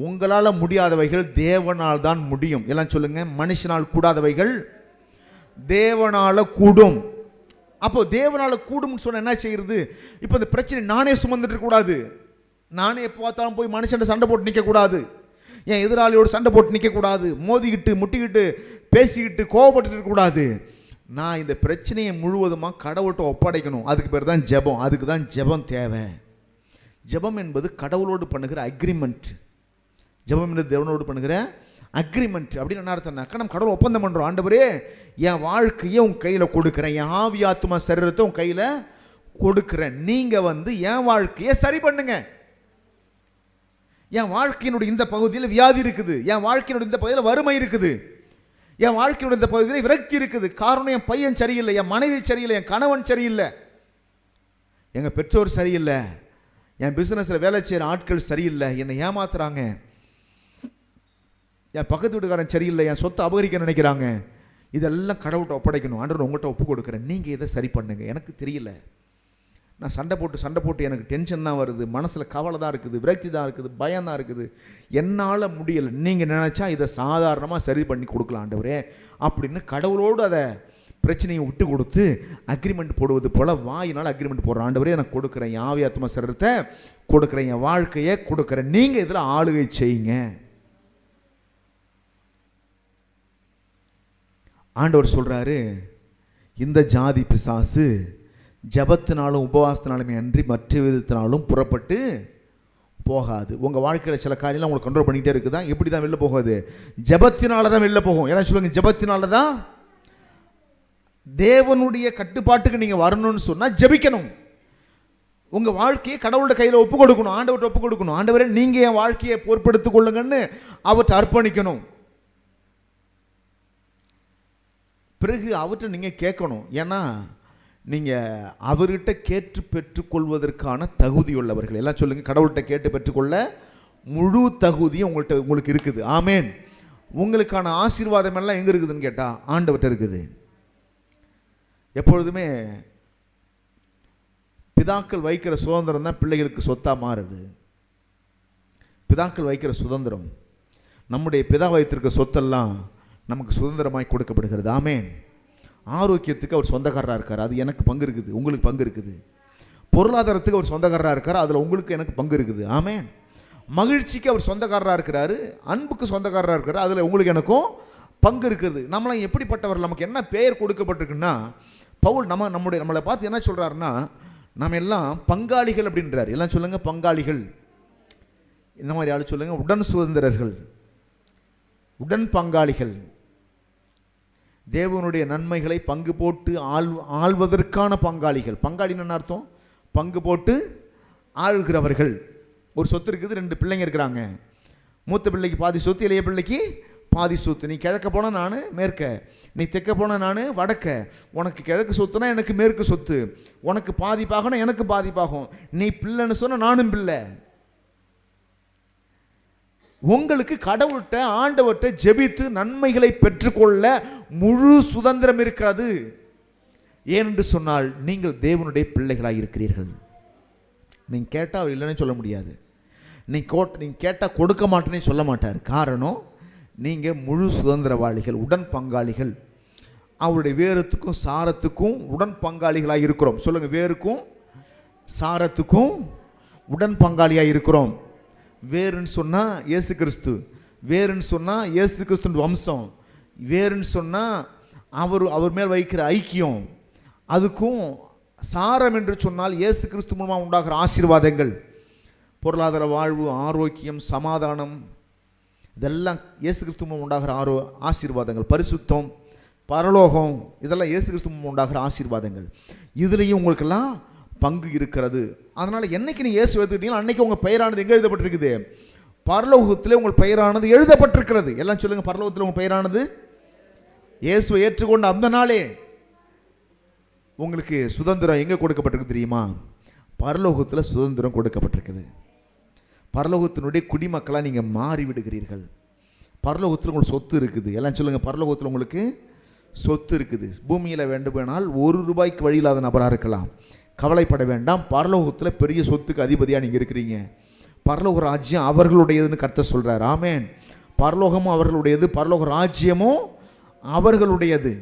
உங்களால் முடியாதவைகள் தேவனால் தான் முடியும். எல்லாம் சொல்லுங்க, மனுஷனால் கூடாதவைகள் தேவனால் கூடும். அப்போ தேவனால் கூடும்னு சொன்ன என்ன செய்யறது? இப்போ இந்த பிரச்சனை நானே சுமந்துட்டு கூடாது, நானே பார்த்தாலும் போய் மனுஷன் சண்டை போட்டு நிற்கக்கூடாது, என் எதிராளியோடு சண்டை போட்டு நிற்கக்கூடாது, மோதிக்கிட்டு முட்டிக்கிட்டு பேசிக்கிட்டு கோவப்பட்டு இருக்கக்கூடாது. நான் இந்த பிரச்சனையை முழுவதுமாக கடவுள்கிட்ட ஒப்படைக்கணும். அதுக்கு பேர் தான் ஜெபம். அதுக்கு தான் ஜெபம் தேவை. ஜெபம் என்பது கடவுளோடு பண்ணுகிற அக்ரிமெண்ட். ஜெபம் என்பது தேவனோடு பண்ணுகிற அக்ரிமெண்ட். அப்படின்னு என்ன அர்த்தம்னாக்கா, நம்ம கடவுள் ஒப்பந்தம் பண்ணுறோம். ஆண்டவரே என் வாழ்க்கையை உன் கையில் கொடுக்குறேன், என் ஆவி ஆத்மா சரீரத்தை உன் கையில் கொடுக்குறேன், நீங்கள் என் வாழ்க்கையை சரி பண்ணுங்க. என் வாழ்க்கையினுடைய இந்த பகுதியில் வியாதி இருக்குது, என் வாழ்க்கையினுடைய இந்த பகுதியில் வறுமை இருக்குது, என் வாழ்க்கையோட இந்த பகுதியில் விரக்தி இருக்குது. காரணம் என் பையன் சரியில்லை, என் மனைவி சரியில்லை, என் கணவன் சரியில்லை, எங்கள் பெற்றோர் சரியில்லை, என் பிஸ்னஸில் வேலை செய்கிற ஆட்கள் சரியில்லை, என்னை ஏமாத்துறாங்க, என் பக்கத்து வீட்டுக்காரன் சரியில்லை, என் சொத்தை அபகரிக்க நினைக்கிறாங்க. இதெல்லாம் கடவுள்கிட்ட ஒப்படைக்கணும். ஆண்டவர் உங்கள்கிட்ட ஒப்பு கொடுக்குறேன், நீங்கள் இதை சரி பண்ணுங்க. எனக்கு தெரியல, நான் சண்டை போட்டு எனக்கு டென்ஷன் தான் வருது, மனசில் கவலை தான் இருக்குது, விரக்தி தான் இருக்குது, பயம் தான் இருக்குது, என்னால் முடியலை. நீங்கள் நினச்சா இதை சாதாரணமாக சரி பண்ணி கொடுக்கலாம் ஆண்டவரே அப்படின்னு கடவுளோடு அதை பிரச்சனையை விட்டு கொடுத்து அக்ரிமெண்ட் போடுவது போல் வாயினால் அக்ரிமெண்ட் போடுற. ஆண்டவரே எனக்கு கொடுக்குறேன், என் ஆவி ஆத்மா சரீரத்தை கொடுக்குறேன், என் வாழ்க்கையை கொடுக்குறேன், நீங்கள் இதில் ஆளுகை செய்யுங்க. ஆண்டவர் சொல்கிறாரு, இந்த ஜாதி பிசாசு ஜபத்தினாலும் உபவாசத்தினாலுமே அன்றி மற்ற விதத்தினாலும் புறப்பட்டு போகாது. உங்கள் வாழ்க்கையில் சில காரியம்லாம் உங்களுக்கு கண்ட்ரோல் பண்ணிகிட்டே இருக்குதா? எப்படி தான் வெளில போகாது? ஜபத்தினால தான் வெளில போகும். ஏன்னா சொல்லுங்க, ஜபத்தினால தான். தேவனுடைய கட்டுப்பாட்டுக்கு நீங்கள் வரணும்னு சொன்னால் ஜபிக்கணும். உங்கள் வாழ்க்கையை கடவுளோட கையில் ஒப்பு கொடுக்கணும், ஆண்டவர்கிட்ட ஒப்பு கொடுக்கணும். ஆண்டவரே நீங்கள் என் வாழ்க்கையை பொறுப்பெடுத்துக் கொள்ளுங்கன்னு அவர்கிட்ட அர்ப்பணிக்கணும். பிறகு அவர்கிட்ட நீங்கள் கேட்கணும். ஏன்னா நீங்கள் அவர்கிட்ட கேட்டு பெற்றுக்கொள்வதற்கான தகுதி உள்ளவர்கள். எல்லாம் சொல்லுங்கள், கடவுள்கிட்ட கேட்டு பெற்றுக்கொள்ள முழு தகுதியும் உங்களுக்கு இருக்குது. ஆமேன். உங்களுக்கான ஆசீர்வாதம் எல்லாம் எங்கே இருக்குதுன்னு கேட்டால் ஆண்டவர்கிட்ட இருக்குது. எப்பொழுதுமே பிதாக்கள் வைக்கிற சுதந்திரம் தான் பிள்ளைகளுக்கு சொத்தாக மாறுது. பிதாக்கள் வைக்கிற சுதந்திரம், நம்முடைய பிதா வைத்திருக்க சொத்தெல்லாம் நமக்கு சுதந்திரமாய் கொடுக்கப்படுகிறது. ஆமேன். ஆரோக்கியத்துக்கு அவர் சொந்தக்காரராக இருக்கார், அது எனக்கு பங்கு இருக்குது, உங்களுக்கு பங்கு இருக்குது. பொருளாதாரத்துக்கு அவர் சொந்தக்காரராக இருக்கார், அதில் உங்களுக்கு எனக்கு பங்கு இருக்குது. ஆமேன். மகிழ்ச்சிக்கு அவர் சொந்தக்காரராக இருக்கிறாரு, அன்புக்கு சொந்தக்காரராக இருக்கிறார், அதில் உங்களுக்கு எனக்கும் பங்கு இருக்குது. நம்மளாம் எப்படிப்பட்டவர், நமக்கு என்ன பெயர் கொடுக்கப்பட்டிருக்குன்னா, பவுல் நம்மளை பார்த்து என்ன சொல்கிறாருன்னா, நம்ம எல்லாம் பங்காளிகள் அப்படின்றார். எல்லாம் சொல்லுங்கள், பங்காளிகள். இந்த மாதிரி ஆள் சொல்லுங்கள், உடன் சுதந்திரர்கள், உடன் பங்காளிகள். தேவனுடைய நன்மைகளை பங்கு போட்டு ஆள்வதற்கான பங்காளிகள். பங்காளின்னு அர்த்தம், பங்கு போட்டு ஆள்கிறவர்கள். ஒரு சொத்து இருக்குது, 2 பிள்ளைங்க இருக்கிறாங்க. மூத்த பிள்ளைக்கு பாதி சொத்து, இளைய பிள்ளைக்கு பாதி சொத்து. நீ கிழக்க போனால் நான் மேற்க, நீ தெற்க போனால் நான் வடக்க. உனக்கு கிழக்கு சொத்துனா எனக்கு மேற்கு சொத்து, உனக்கு பாதி பாகம்னா எனக்கு பாதி பாகம். நீ பிள்ளைன்னு சொன்ன நானும் பிள்ளை. உங்களுக்கு கடவுள்கிட்ட ஆண்டவர்கிட்ட ஜெபித்து நன்மைகளை பெற்றுக்கொள்ள முழு சுதந்திரம் இருக்கிறது. ஏனென்று சொன்னால் நீங்கள் தேவனுடைய பிள்ளைகளாக இருக்கிறீர்கள். நீங்க கேட்டால் அவர் இல்லைன்னு சொல்ல முடியாது. நீங்க கேட்டால் கொடுக்க மாட்டேன்னு சொல்ல மாட்டார். காரணம், நீங்கள் முழு சுதந்திரவாளிகள், உடன் பங்காளிகள். அவருடைய வேருத்துக்கும் சாரத்துக்கும் உடன் பங்காளிகளாக இருக்கிறோம். சொல்லுங்க, வேருக்கும் சாரத்துக்கும் உடன் பங்காளியாக இருக்கிறோம். வேறுன்னு சொன்னால் இயேசு கிறிஸ்து, வேறுன்னு சொன்னால் இயேசு கிறிஸ்துவின் வம்சம், வேறுன்னு சொன்னால் அவர் மேல் வைக்கிற ஐக்கியம். அதுக்கும் சாரம் என்று சொன்னால் இயேசு கிறிஸ்து மூலமாக உண்டாகிற ஆசீர்வாதங்கள், பொருளாதார வாழ்வு, ஆரோக்கியம், சமாதானம், இதெல்லாம் இயேசு கிறிஸ்து மூலம் உண்டாகிற ஆசீர்வாதங்கள். பரிசுத்தம், பரலோகம், இதெல்லாம் இயேசு கிறிஸ்து மூலம் உண்டாகிற ஆசீர்வாதங்கள். இதுலேயும் உங்களுக்கெல்லாம் பங்கு இருக்கிறது. அதனால் என்னைக்கு நீங்கள் இயேசு எடுத்துக்கிட்டீங்களோ அன்னைக்கு உங்கள் பெயரானது எங்கே எழுதப்பட்டிருக்குது? பரலோகத்திலே உங்கள் பெயரானது எழுதப்பட்டிருக்கிறது. எல்லாம் சொல்லுங்கள், பரலோகத்தில் உங்கள் பெயரானது இயேசுவை ஏற்றுக்கொண்ட அந்த நாளே உங்களுக்கு சுதந்திரம் எங்கே கொடுக்கப்பட்டிருக்கு தெரியுமா? பரலோகத்தில் சுதந்திரம் கொடுக்கப்பட்டிருக்குது. பரலோகத்தினுடைய குடிமக்களாக நீங்கள் மாறி விடுகிறீர்கள். பரலோகத்தில் உங்களுக்கு சொத்து இருக்குது. எல்லாம் சொல்லுங்கள், பரலோகத்தில் உங்களுக்கு சொத்து இருக்குது. பூமியில் வேண்டுமானால் ₹1 வழி இல்லாத நபராக இருக்கலாம், கவலைப்பட வேண்டாம். பரலோகத்தில் பெரிய சொத்துக்கு அதிபதியாக நீங்கள் இருக்கிறீங்க. பரலோக ராஜ்யம் அவர்களுடையதுன்னு கர்த்தர் சொல்கிறார். ஆமேன். பரலோகமும் அவர்களுடையது, பரலோக ராஜ்யமும் அவர்களுடையது.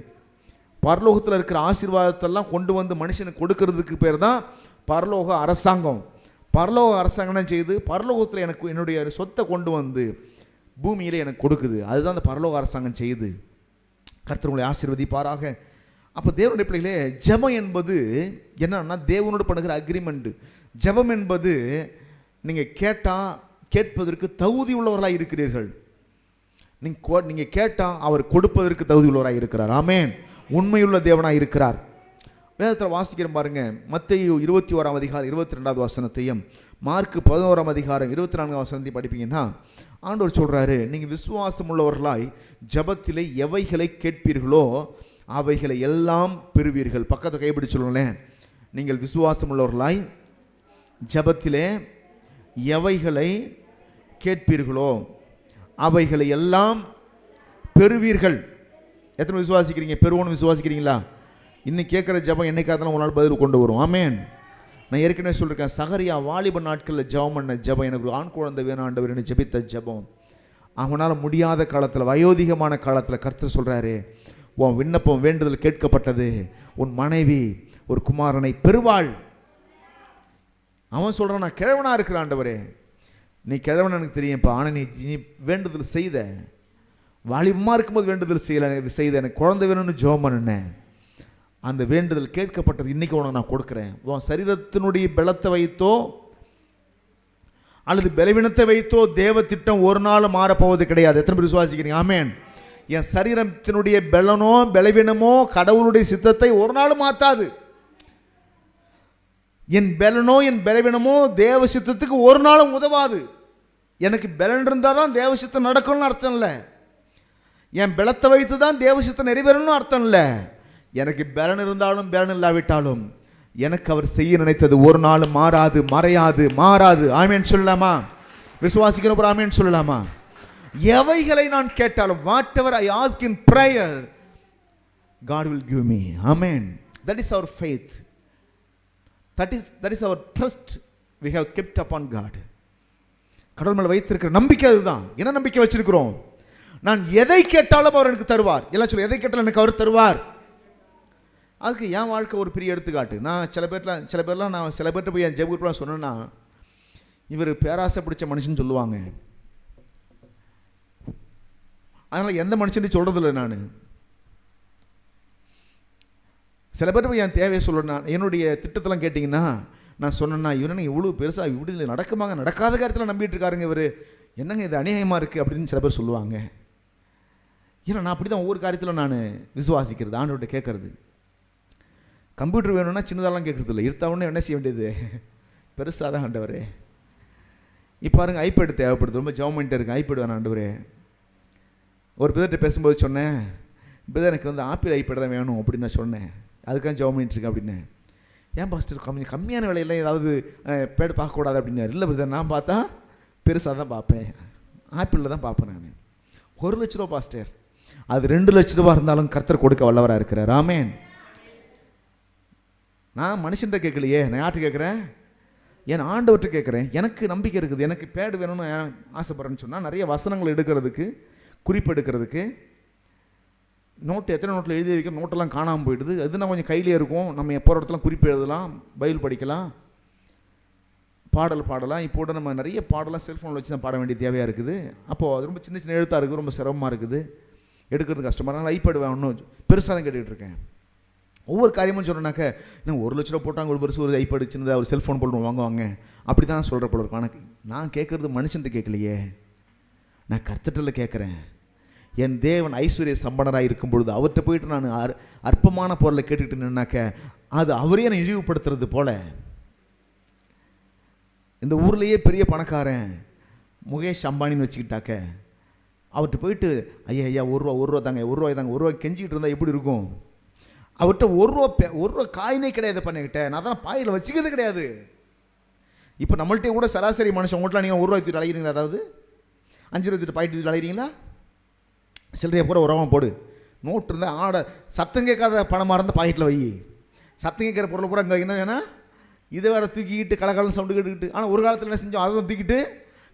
பரலோகத்தில் இருக்கிற ஆசீர்வாதத்தெல்லாம் கொண்டு வந்து மனுஷனுக்கு கொடுக்கறதுக்கு பேர் தான் பரலோக அரசாங்கம். பரலோக அரசாங்கம் செய்து பரலோகத்தில் எனக்கு என்னுடைய சொத்தை கொண்டு வந்து பூமியில் எனக்கு கொடுக்குது. அதுதான் அந்த பரலோக அரசாங்கம் செய்யுது. கர்த்தர் உங்களை ஆசீர்வதிப்பாராக. அப்போ தேவனுடைய பிள்ளைகளே, ஜெபம் என்பது என்னன்னா தேவனோடு பண்ணுகிற அக்ரிமெண்ட். ஜெபம் என்பது நீங்கள் கேட்பதற்கு தகுதி உள்ளவர்களாக இருக்கிறீர்கள். நீங்கள் கேட்டால் அவர் கொடுப்பதற்கு தகுதி உள்ளவராக இருக்கிறார். ஆமேன். உண்மையுள்ள தேவனாக இருக்கிறார். வேதத்தில் வாசிக்கிறோம் பாருங்க, மத்தேயு 21 அதிகாரம் 22 வசனத்தையும் மார்க் 11 அதிகாரம் 24 வசனத்தையும் படிப்பீங்கன்னா ஆண்டவர் சொல்றாரு, நீங்கள் விசுவாசம் உள்ளவர்களாய் ஜெபத்திலே எவைகளை கேட்பீர்களோ அவைகளை எல்லாம் பெறுவீர்கள். பக்கத்தை கைப்பிடி சொல்லுங்களேன். நீங்கள் விசுவாசம் உள்ளவர்களாய் ஜெபத்திலே எவைகளை கேட்பீர்களோ அவைகளை எல்லாம் பெறுவீர்கள். எத்தனை விசுவாசிக்கிறீங்க? பெறுவோன்னு விசுவாசிக்கிறீங்களா? இன்னும் கேட்குற ஜெபம் என்னைக்காதான் ஒரு நாள் பதில் கொண்டு வரும். ஆமேன். நான் ஏற்கனவே சொல்லியிருக்கேன், சகரியா வாலிப நாட்களில் ஜெபம் பண்ண ஜெபம், எனக்கு ஒரு ஆண் குழந்தை வேணும் ஆண்டவர் என்று ஜெபித்த ஜெபம். அவனால் முடியாத காலத்தில், வயோதிகமான காலத்தில் கர்த்தர் சொல்கிறாரு, உன் விண்ணப்பம் வேண்டுதல் கேட்கப்பட்டது, உன் மனைவி ஒரு குமாரனை பெறுவாள். அவன் சொல்கிறான், நான் கிழவனாக இருக்கிற ஆண்டவரே. நீ கிழவன் எனக்கு தெரியும்ப்பா, ஆனால் நீ வேண்டுதல் செய்த, வாலிபமாக இருக்கும்போது வேண்டுதல் செய்த எனக்கு குழந்தை வேணும்னு ஜெபம் பண்ணினேன். அந்த வேண்டுதல் கேட்கப்பட்டது. இன்றைக்கி உனக்கு நான் கொடுக்குறேன். உன் சரீரத்தினுடைய பலத்தை வைத்தோ அல்லது பலவீனத்தை வைத்தோ தேவ திட்டம் ஒரு நாள் மாறப்போவது கிடையாது. எத்தனை பேர் விசுவாசிக்கிறீங்க? ஆமேன். என் சரீரத்தினுடைய பலனோ பலவீனமோ கடவுளுடைய சித்தத்தை ஒரு நாள் மாற்றாது. என் பலனோ என் பலவீனமோ தேவ சித்தத்துக்கு ஒரு நாளும் உதவாது. எனக்கு பலன் இருந்தால் தான் தேவ சித்தம் நடக்கணும்னு அர்த்தம் இல்லை. என் பலத்தை வைத்து தான் தேவ சித்தம் நிறைவேறணும்னு அர்த்தம் இல்லை. எனக்கு பலன் இருந்தாலும் பலன் இல்லாவிட்டாலும் எனக்கு அவர் செய்ய நினைத்தது ஒரு நாள் மாறாது, மறையாது, மாறாது. ஆமேன் சொல்லலாமா? விசுவாசிக்கிற ஆமேன் சொல்லலாமா? எவைகளை நான் கேட்டாலும், what ever I ask in prayer, God will give me. Amen. That is our faith. That is our trust we have kept upon God. கடவுள் மேல் வைத்திருக்கிற நம்பிக்கை அதுதான். என்ன நம்பிக்கை வச்சிருக்கிறோம்? நான் எதை கேட்டாலும் அவர் எனக்கு தருவார். எல்லாம் சொல்ல, எதை கேட்டாலும் எனக்கு அவர் தருவார். அதுக்கு என் வாழ்க்கை ஒரு பெரிய எடுத்துக்காட்டு. நான் சில பேர்லாம் நான் சில பேர்கிட்ட போய் என் ஜெபுக்குலாம் சொன்னேன்னா, இவர் பேராசை பிடிச்ச மனுஷன் சொல்லுவாங்க. அதனால் எந்த மனுஷன்ட்டு சொல்கிறதில்ல. நான் சில பேர்கிட்ட போய் என் தேவையை சொல்லணும். என்னுடைய திட்டத்தெல்லாம் கேட்டிங்கன்னா நான் சொன்னேன்னா, இவனை இவ்வளோ பெருசாக இப்படி நடக்குமாங்க, நடக்காத காரியத்தில் நம்பிட்டு இருக்காருங்க இவர், என்னங்க இது அநியாயமாக இருக்குது அப்படின்னு சில பேர் சொல்லுவாங்க. ஏன்னா நான் அப்படி தான் ஒவ்வொரு காரியத்தில் நான் விசுவாசிக்கிறது, ஆண்டவர்கிட்ட கேட்கறது. கம்ப்யூட்டர் வேணும்னா சின்னதாலாம் கேட்குறது இல்லை, இருத்தவொடனே என்ன செய்ய வேண்டியது, பெருசாக தான் ஆண்டவரே. இப்போ பாருங்க, ஐபேடு தேவைப்படுது, ரொம்ப ஜெபம் பண்ணிட்டு இருக்கு, ஐபேடு வேணும் ஆண்டவரே. ஒரு பிரதர்கிட்ட பேசும்போது சொன்னேன், பிரதர் எனக்கு வந்து ஆப்பிள் ஐபேட் தான் வேணும் அப்படின்னு நான் சொன்னேன். அதுக்காக ஜெபம் பண்ணிட்டுருக்கேன் அப்படின்னு. ஏன் பாஸ்டர் கம்மியான விலையெல்லாம் ஏதாவது பேட் பார்க்கக்கூடாது அப்படின்னாரு. இல்லை பிரதர், நான் பார்த்தா பெருசாக தான் பார்ப்பேன், ஆப்பிளில் தான் பார்ப்பேன் நான். 1 லட்ச ரூபா பாஸ்டர், அது 2 லட்ச ரூபா இருந்தாலும் கர்த்தர் கொடுக்க வல்லவராக இருக்கிறார். ஆமென். நான் மனுஷன்கிட்ட கேட்கலையே, நான் யார்கிட்ட கேட்குறேன்? என் ஆண்டவர்கிட்ட கேட்குறேன். எனக்கு நம்பிக்கை இருக்குது, எனக்கு பேடு வேணும்னு ஆசைப்படுறேன்னு சொன்னால் நிறைய வசனங்கள் எடுக்கிறதுக்கு, குறிப்பு எடுக்கிறதுக்கு, நோட்டு எத்தனை நோட்டில் எழுதி வைக்க நோட்டெல்லாம் காணாமல் போயிடுது. அதுனா கொஞ்சம் கையிலே இருக்கும், நம்ம எப்போ இடத்துல குறிப்பு எழுதலாம், பைபிள் படிக்கலாம், பாடல் பாடலாம். இப்போ கூட நம்ம நிறைய பாடலாம் செல்ஃபோனில் வச்சு தான் பாட வேண்டிய தேவையாக இருக்குது. அப்போது அது ரொம்ப சின்ன சின்ன எழுத்தாக இருக்குது, ரொம்ப சிரமமாக இருக்குது, எடுக்கிறது கஷ்டமாக. அதனால் ஐபேடு வேணும் பெருசாக தான் கேட்டுக்கிட்டு இருக்கேன். ஒவ்வொரு காரியமும் சொன்னாக்க இன்னும் 1 லட்ச ரூபா போட்டாங்க, ஒரு பெருசு ஒரு ஐபேடு சின்னதாக ஒரு செல்ஃபோன் போட்டு வாங்குவாங்க, அப்படி தான் சொல்கிற போல இருக்கும். ஆனால் நான் கேட்குறது மனுஷன்ட்டு கேட்கலையே, நான் கர்த்தர்கிட்ட கேட்குறேன். என் தேவன் ஐஸ்வர்ய சம்பனராக இருக்கும் பொழுது அவர்கிட்ட போயிட்டு நான் அற்பமான பொருளை கேட்டுக்கிட்டு நின்னாக்க அது அவரே நான் இழிவுபடுத்துறது போல. இந்த ஊர்லேயே பெரிய பணக்காரன் முகேஷ் அம்பானின்னு வச்சுக்கிட்டாக்க அவர்கிட்ட போயிட்டு ஐயா 1 ரூபா தாங்க, 1 ரூபாய் தாங்க, 1 ரூபாய் கெஞ்சிக்கிட்டு இருந்தால் எப்படி இருக்கும்? அவர்கிட்ட 1 ரூபா காயினே கிடையாது பண்ணிக்கிட்டேன், நான் தான் பாயில் வச்சுக்கிறது கிடையாது. இப்போ நம்மள்கிட்ட கூட சராசரி மனுஷன் உங்கள்கிட்ட நீங்கள் 1 ரூபாய் தூக்கிட்டு அழைக்கிறீங்களா? அதாவது 5 ரூபாய் தூக்கிட்டு பாயிட்டு தூக்கிட்டு அழைக்கிறீங்களா? சில்லறையை பூரா உரமாக போடு, நோட்டு இருந்தால் ஆட சத்தம் கேட்காத பணமாக இருந்தால் பாக்கெட்டில் வை, சத்தம் கேட்குற பொருளை பூரா அங்கே என்ன வேணா இதை வேறு தூக்கிக்கிட்டு கலகாலம் சவுண்டு கேட்டுக்கிட்டு. ஆனால் ஒரு காலத்தில் என்ன செஞ்சோம், அதை தூக்கிட்டு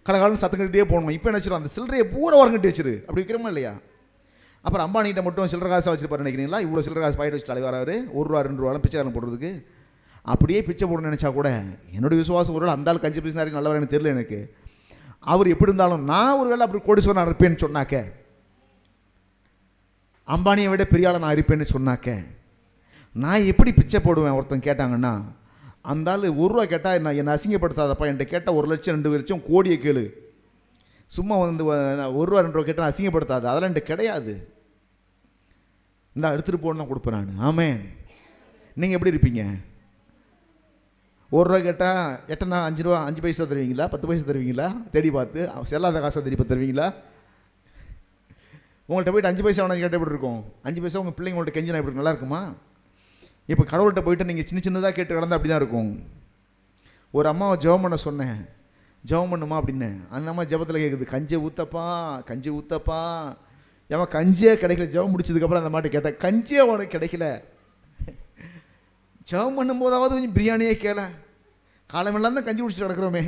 கலகாலம் சத்தம் கட்டிகிட்டே போகணும். இப்போ என்ன வச்சிடும், அந்த சில்லறையை பூரா வரங்கிட்டு வச்சிரு, அப்படி வைக்கிறோமா இல்லையா? அப்புறம் அம்பானிகிட்ட மட்டும் சில்லறை காசை வச்சுருப்பாரு நினைக்கிறீங்களா? இவ்வளோ சில்லறை காசு பாயிட்டு வச்சு தலைவர் வராரு, 1 ரூபா 2 ரூபாலாம் பிச்சைக்காரன் போடுறதுக்கு. அப்படியே பிச்சை போடணும்னு நினச்சா கூட என்னுடைய விசுவாசம் ஒரு அந்த ஆள் கஞ்சி பேசினாரு நல்லவர் எனக்கு தெரியல. எனக்கு அவர் எப்படி இருந்தாலும் நான் ஒரு வேளை அப்படி கோடீஸ்வரன் இருப்பேன்னு சொன்னாக்க, அம்பானியை விட பெரிய ஆளை நான் இருப்பேன்னு சொன்னாக்க நான் எப்படி பிச்சை போடுவேன்? ஒருத்தன் கேட்டாங்கன்னா அந்த ஆள் 1 ரூபா கேட்டால் என்னை அசிங்கப்படுத்தாதப்பா, என்கிட்ட கேட்டால் 1 லட்சம் 2 லட்சம் கோடியை கேளு, சும்மா வந்து 1 ரூபா 2 ரூபா கேட்டால் அசிங்கப்படுத்தாது, அதெல்லாம் என்கிட்ட கிடையாது, இந்த எடுத்துகிட்டு போகணும் தான் கொடுப்பேன் நான். ஆமென். நீங்கள் எப்படி இருப்பீங்க? 1 ரூபா கேட்டால் எட்டனா 5 ரூபா 5 பைசா தருவீங்களா, 10 பைசா தருவீங்களா? தேடி பார்த்து செல்லாத காசை திருப்பி தருவீங்களா? உங்கள்கிட்ட போய்ட்டு 5 பைசா வேணா கேட்டால் எப்படி இருக்கும்? 5 பைசா உங்கள் பிள்ளைங்கள்ட்ட கெஞ்சினா எப்படி நல்லா இருக்குமா? இப்போ கடவுள்கிட்ட போய்ட்டு நீங்கள் சின்ன சின்னதாக கேட்டு கிடந்தா அப்படி தான் இருக்கும். ஒரு அம்மாவை ஜெபம் பண்ண சொன்னேன், ஜெபம் பண்ணுமா அப்படின்னு. அந்த அம்மா ஜெபத்தில் கேட்குது, கஞ்சியை ஊற்றப்பா கஞ்சி ஊற்றப்பா. ஏமா கஞ்சியே கிடைக்கல. ஜெபம் முடிச்சதுக்கப்புறம் அந்த மாட்டை கேட்டேன், கஞ்சியே உனக்கு கிடைக்கல, ஜெபம் பண்ணும்போதாவது கொஞ்சம் பிரியாணியே கேள, காலமெல்லாம் தான் கஞ்சி குடிச்சிட்டு கிடக்கிறோமே.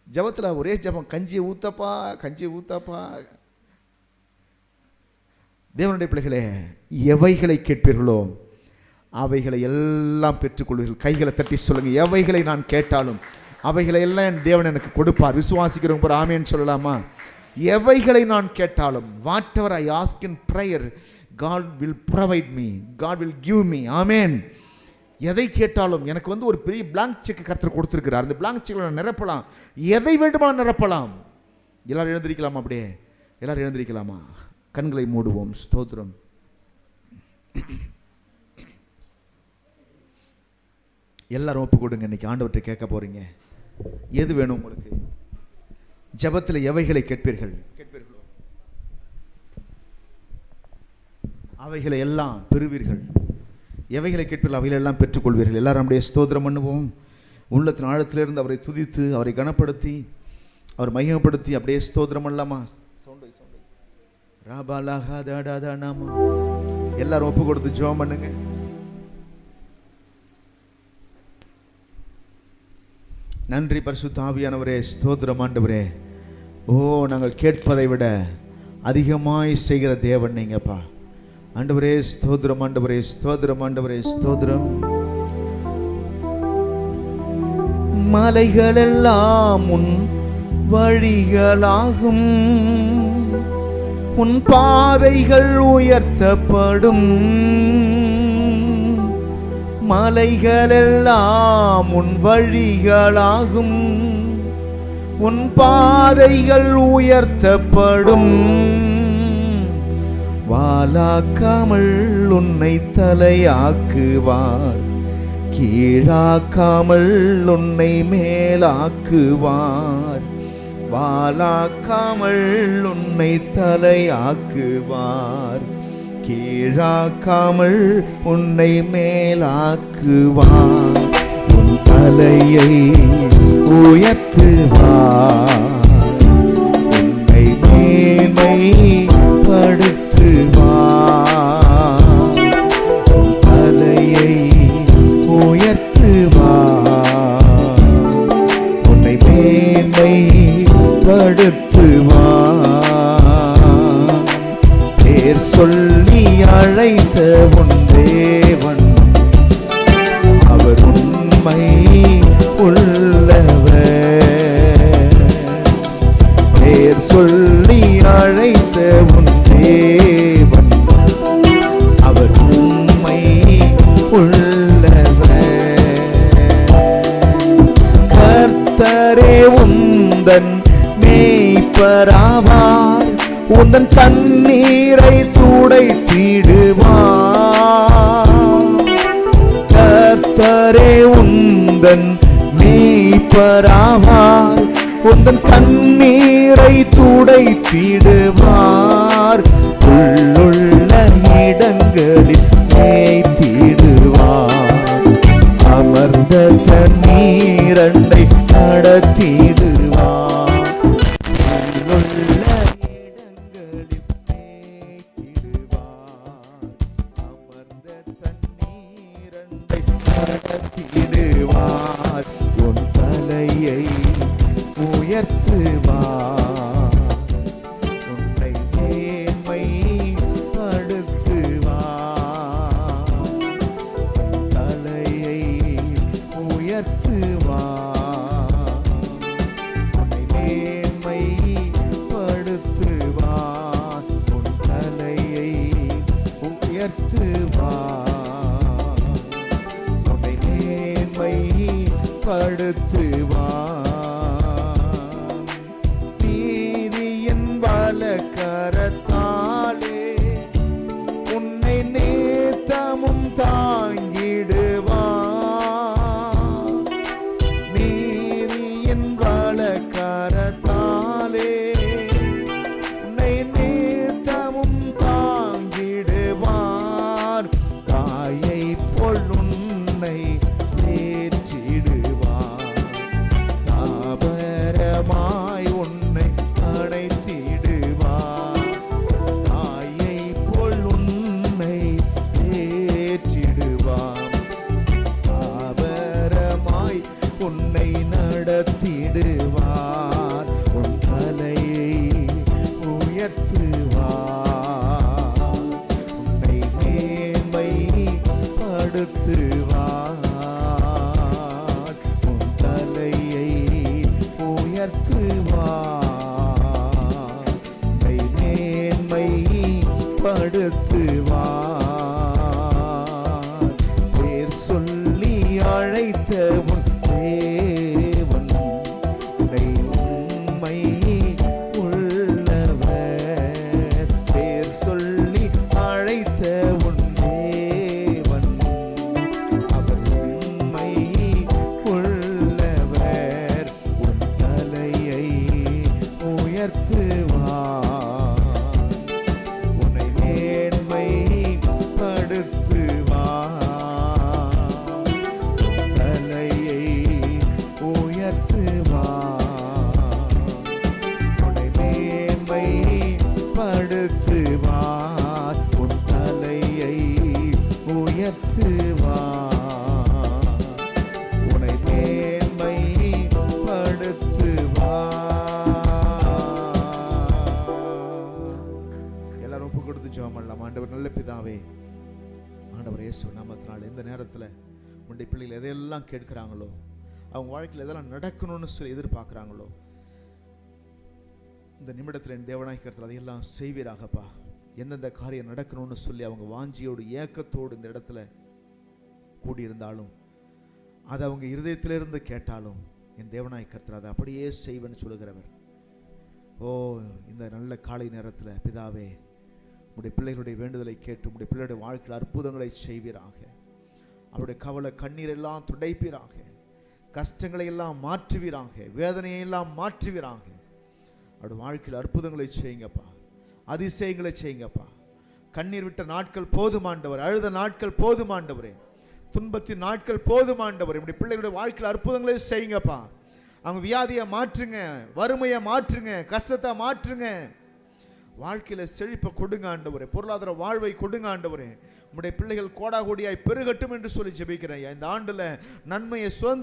ஜபத்தில் ஒரே ஜபம், கஞ்சியை ஊத்தப்பா கஞ்சியை ஊத்தப்பா. தேவனுடைய பிள்ளைகளே, எவைகளை கேட்பீர்களோ அவைகளை எல்லாம் பெற்றுக்கொள்வீர்கள். கைகளை தட்டி சொல்லுங்க, எவைகளை நான் கேட்டாலும் அவைகளை எல்லாம் என் தேவன் எனக்கு கொடுப்பார். விசுவாசிக்கிறவங்க ஒரு ஆமேன்னு சொல்லலாமா? எவைகளை நான் கேட்டாலும், what ever I ask in prayer, God will provide me, God will give me. ஆமென். எதை கேட்டாலும் எனக்கு வந்து ஒரு பெரிய பிளாங்க் செக் கர்த்தர் கொடுத்துருக்கிறார். அந்த பிளாங்க் செக்கில் நான் நிரப்பலாம், எதை வேண்டுமானால் நிரப்பலாம். எல்லாரும் எழுந்திருக்கலாமா? அப்படியே எல்லாரும் எழுந்திருக்கலாமா? கண்களை மூடுவோம். ஸ்தோத்திரம். எல்லாரும் ஒப்பு கொடுங்க. இன்னைக்கு ஆண்டவர்கிட்ட கேட்க போறீங்க, எது வேணும் உங்களுக்கு? ஜெபத்தில் எவைகளை கேட்பீர்களோ அவைகளை எல்லாம் பெறுவீர்கள். எவைகளை கேட்பீர்கள் அவைகளை எல்லாம் பெற்றுக்கொள்வீர்கள். எல்லாரும் அப்படியே ஸ்தோத்திரம் பண்ணுவோம். உள்ளத்தின் ஆழத்திலிருந்து அவரை துதித்து, அவரை கனப்படுத்தி, அவர் மகிமைப்படுத்தி அப்படியே ஸ்தோத்திரம் பண்ணலாமா? எல்லாரும் ஒப்பு கொடுத்து ஜெபம் பண்ணுங்க. நன்றி பரிசுத்த ஆவியானவரே, ஸ்தோத்திரம் ஆண்டவரே. ஓ, நாங்கள் கேட்பதை விட அதிகமாய் செய்கிற தேவன் நீங்கப்பா. ஆண்டவரே ஸ்தோத்திரம், ஆண்டவரே ஸ்தோத்திரம், ஆண்டவரே ஸ்தோத்திரம். மலைகளெல்லாம் உன் வழிகளாகும், உன் பாதைகள் உயர்த்தப்படும். மலைகளெல்லாம் உன் வழிகளாகும், உன் பாதைகள் உயர்த்தப்படும். வாலாக்காமல் உன்னை தலையாக்குவார், கீழாக்காமல் உன்னை மேலாக்குவார். வாலாக்காமல் உன்னை தலையாக்குவார், கீழாக்காமல் உன்னை மேலாக்குவார். உன் தலையை உயர்த்துவார், உன்னை மேன்மைப்படுத்துவார். உன் தலையை உயர்த்துவார், உன்னை மேன்மைப்படுத்துவார். பேர் சொல்லி அழைத்த உன் தேவன் அவர் உண்மை உள்ளவர். பேர் சொல்லி அழைத்த உன் தேவன் அவர் உண்மை உள்ளவர். கர்த்தரே உந்தன் மேய்ப்பராவார், உந்தன் தண்ணீரை துடைத்திடுவார். கர்த்தரே உந்தன் மேய்ப்பராவார், உந்தன் தண்ணீரை துடைத்திடுவார். உள்ளுள்ள இடங்களில் மேய்த்திடுவார், அமர்ந்த தண்ணீரண்டை நடத்திடுவார். உள்ளுள்ள இடங்களில் மேய்த்திடுவார், அமர்ந்த தண்ணீரண்டை நடத்திடுவார். உன் தலையை உயர்த்துவார், உன்னை மேன்மைப்படுத்துவார். தலையை உயர்த்துவார், உன்னை மேன்மைப்படுத்துவார். உன் தலையை உயர்த்துவார், உன்னை மேன்மைப்படுத்துவார். நீதியின் வலக்கரத்தாலே உன்னை நேத்தமும் தாங்கிடுவார். நீதியின் வலக்கரத்தாலே உன்னை நேத்தமும் தாங்கிடுவார். தாயை போல் உன்னை தேற்றிடுவார், தாபரமாய் உன்னை அணைத்திடுவார். தாயை போல் உன்னை தேற்றிடுவார், தாபரமாய் உன்னை நடத்திடுவார். உன் தலையை உயர்த்துவார், உன்னை மேன்மைப்படுத்துவார். உன் தலையை உயர்த்துவார், உன்னை மேன்மைப்படுத்துவார். பேர் சொல்லி அழைத்த உன் தேவன் உன்னை உண்மை உள்ளவர். பேர் சொல்லி அழைத்த உன் தேவன் அவர் உண்மை உள்ளவர். உன் தலையை உயர்த்துவார், உன்னை மேன்மைப்படுத்துவார். தலையை உயர்த்துவார், உன்னை மேன்மைப்படுத்துவார். உன் தலையை உயர்த்துவார், உன்னை மேன்மைப்படுத்துவார். எல்லாரும் ஒப்பு கொடுத்து ஜெபம் பண்ணலாம். ஆண்டவர் நல்ல பிதாவே, ஆண்டவர் இயேசு நாமத்தினால் இந்த நேரத்தில் உன்னுடைய பிள்ளைகள் எதையெல்லாம் கேட்கிறாங்களோ, அவங்க வாழ்க்கையில் எதெல்லாம் நடக்கணும்னு சொல்லி எதிர்பார்க்குறாங்களோ, இந்த நிமிடத்தில் என் தேவனாய்க்கிறதுல அதையெல்லாம் செய்வீராகப்பா. எந்தெந்த காரியம் நடக்கணும்னு சொல்லி அவங்க வாஞ்சியோடு ஏக்கத்தோடு இந்த இடத்துல கூடியிருந்தாலும், அதை அவங்க இருதயத்திலிருந்து கேட்டாலும் என் தேவனாய்க்கிறதுல அதை அப்படியே செய்வேன்னு சொல்லுகிறவர். ஓ, இந்த நல்ல காலை நேரத்தில் பிதாவே, உடைய பிள்ளைகளுடைய வேண்டுதலை கேட்டு உடைய பிள்ளைகளுடைய வாழ்க்கையில் அற்புதங்களை செய்வீராக. அவருடைய கவலை கண்ணீரெல்லாம் துடைப்பீராக, கஷ்டங்களை எல்லாம் மாற்றுவீராக, வேதனையெல்லாம் மாற்றுவீராக. அவருடைய வாழ்க்கையில் அற்புதங்களை செய்யுங்கப்பா, அதிசயங்களை செய்யுங்கப்பா. கண்ணீர் விட்ட நாட்கள் போதுமாண்டவர், அழுத நாட்கள் போதுமாண்டவரே, துன்பத்தின் நாட்கள் போதுமாண்டவர். இப்படி பிள்ளைகளுடைய வாழ்க்கையில் அற்புதங்களை செய்யுங்கப்பா. அவங்க வியாதியை மாற்றுங்க, வறுமையை மாற்றுங்க, கஷ்டத்தை மாற்றுங்க. வாழ்க்கையில் செழிப்பை கொடுங்க ஆண்டவரே, பொருளாதார வாழ்வை கொடுங்க ஆண்டவரே. உம்முடைய பிள்ளைகள் கோடா கோடியாய் பெருகட்டும் என்று சொல்லி ஜெபிக்கிறேன். இந்த ஆண்டுல நன்மையை சுதந்திரி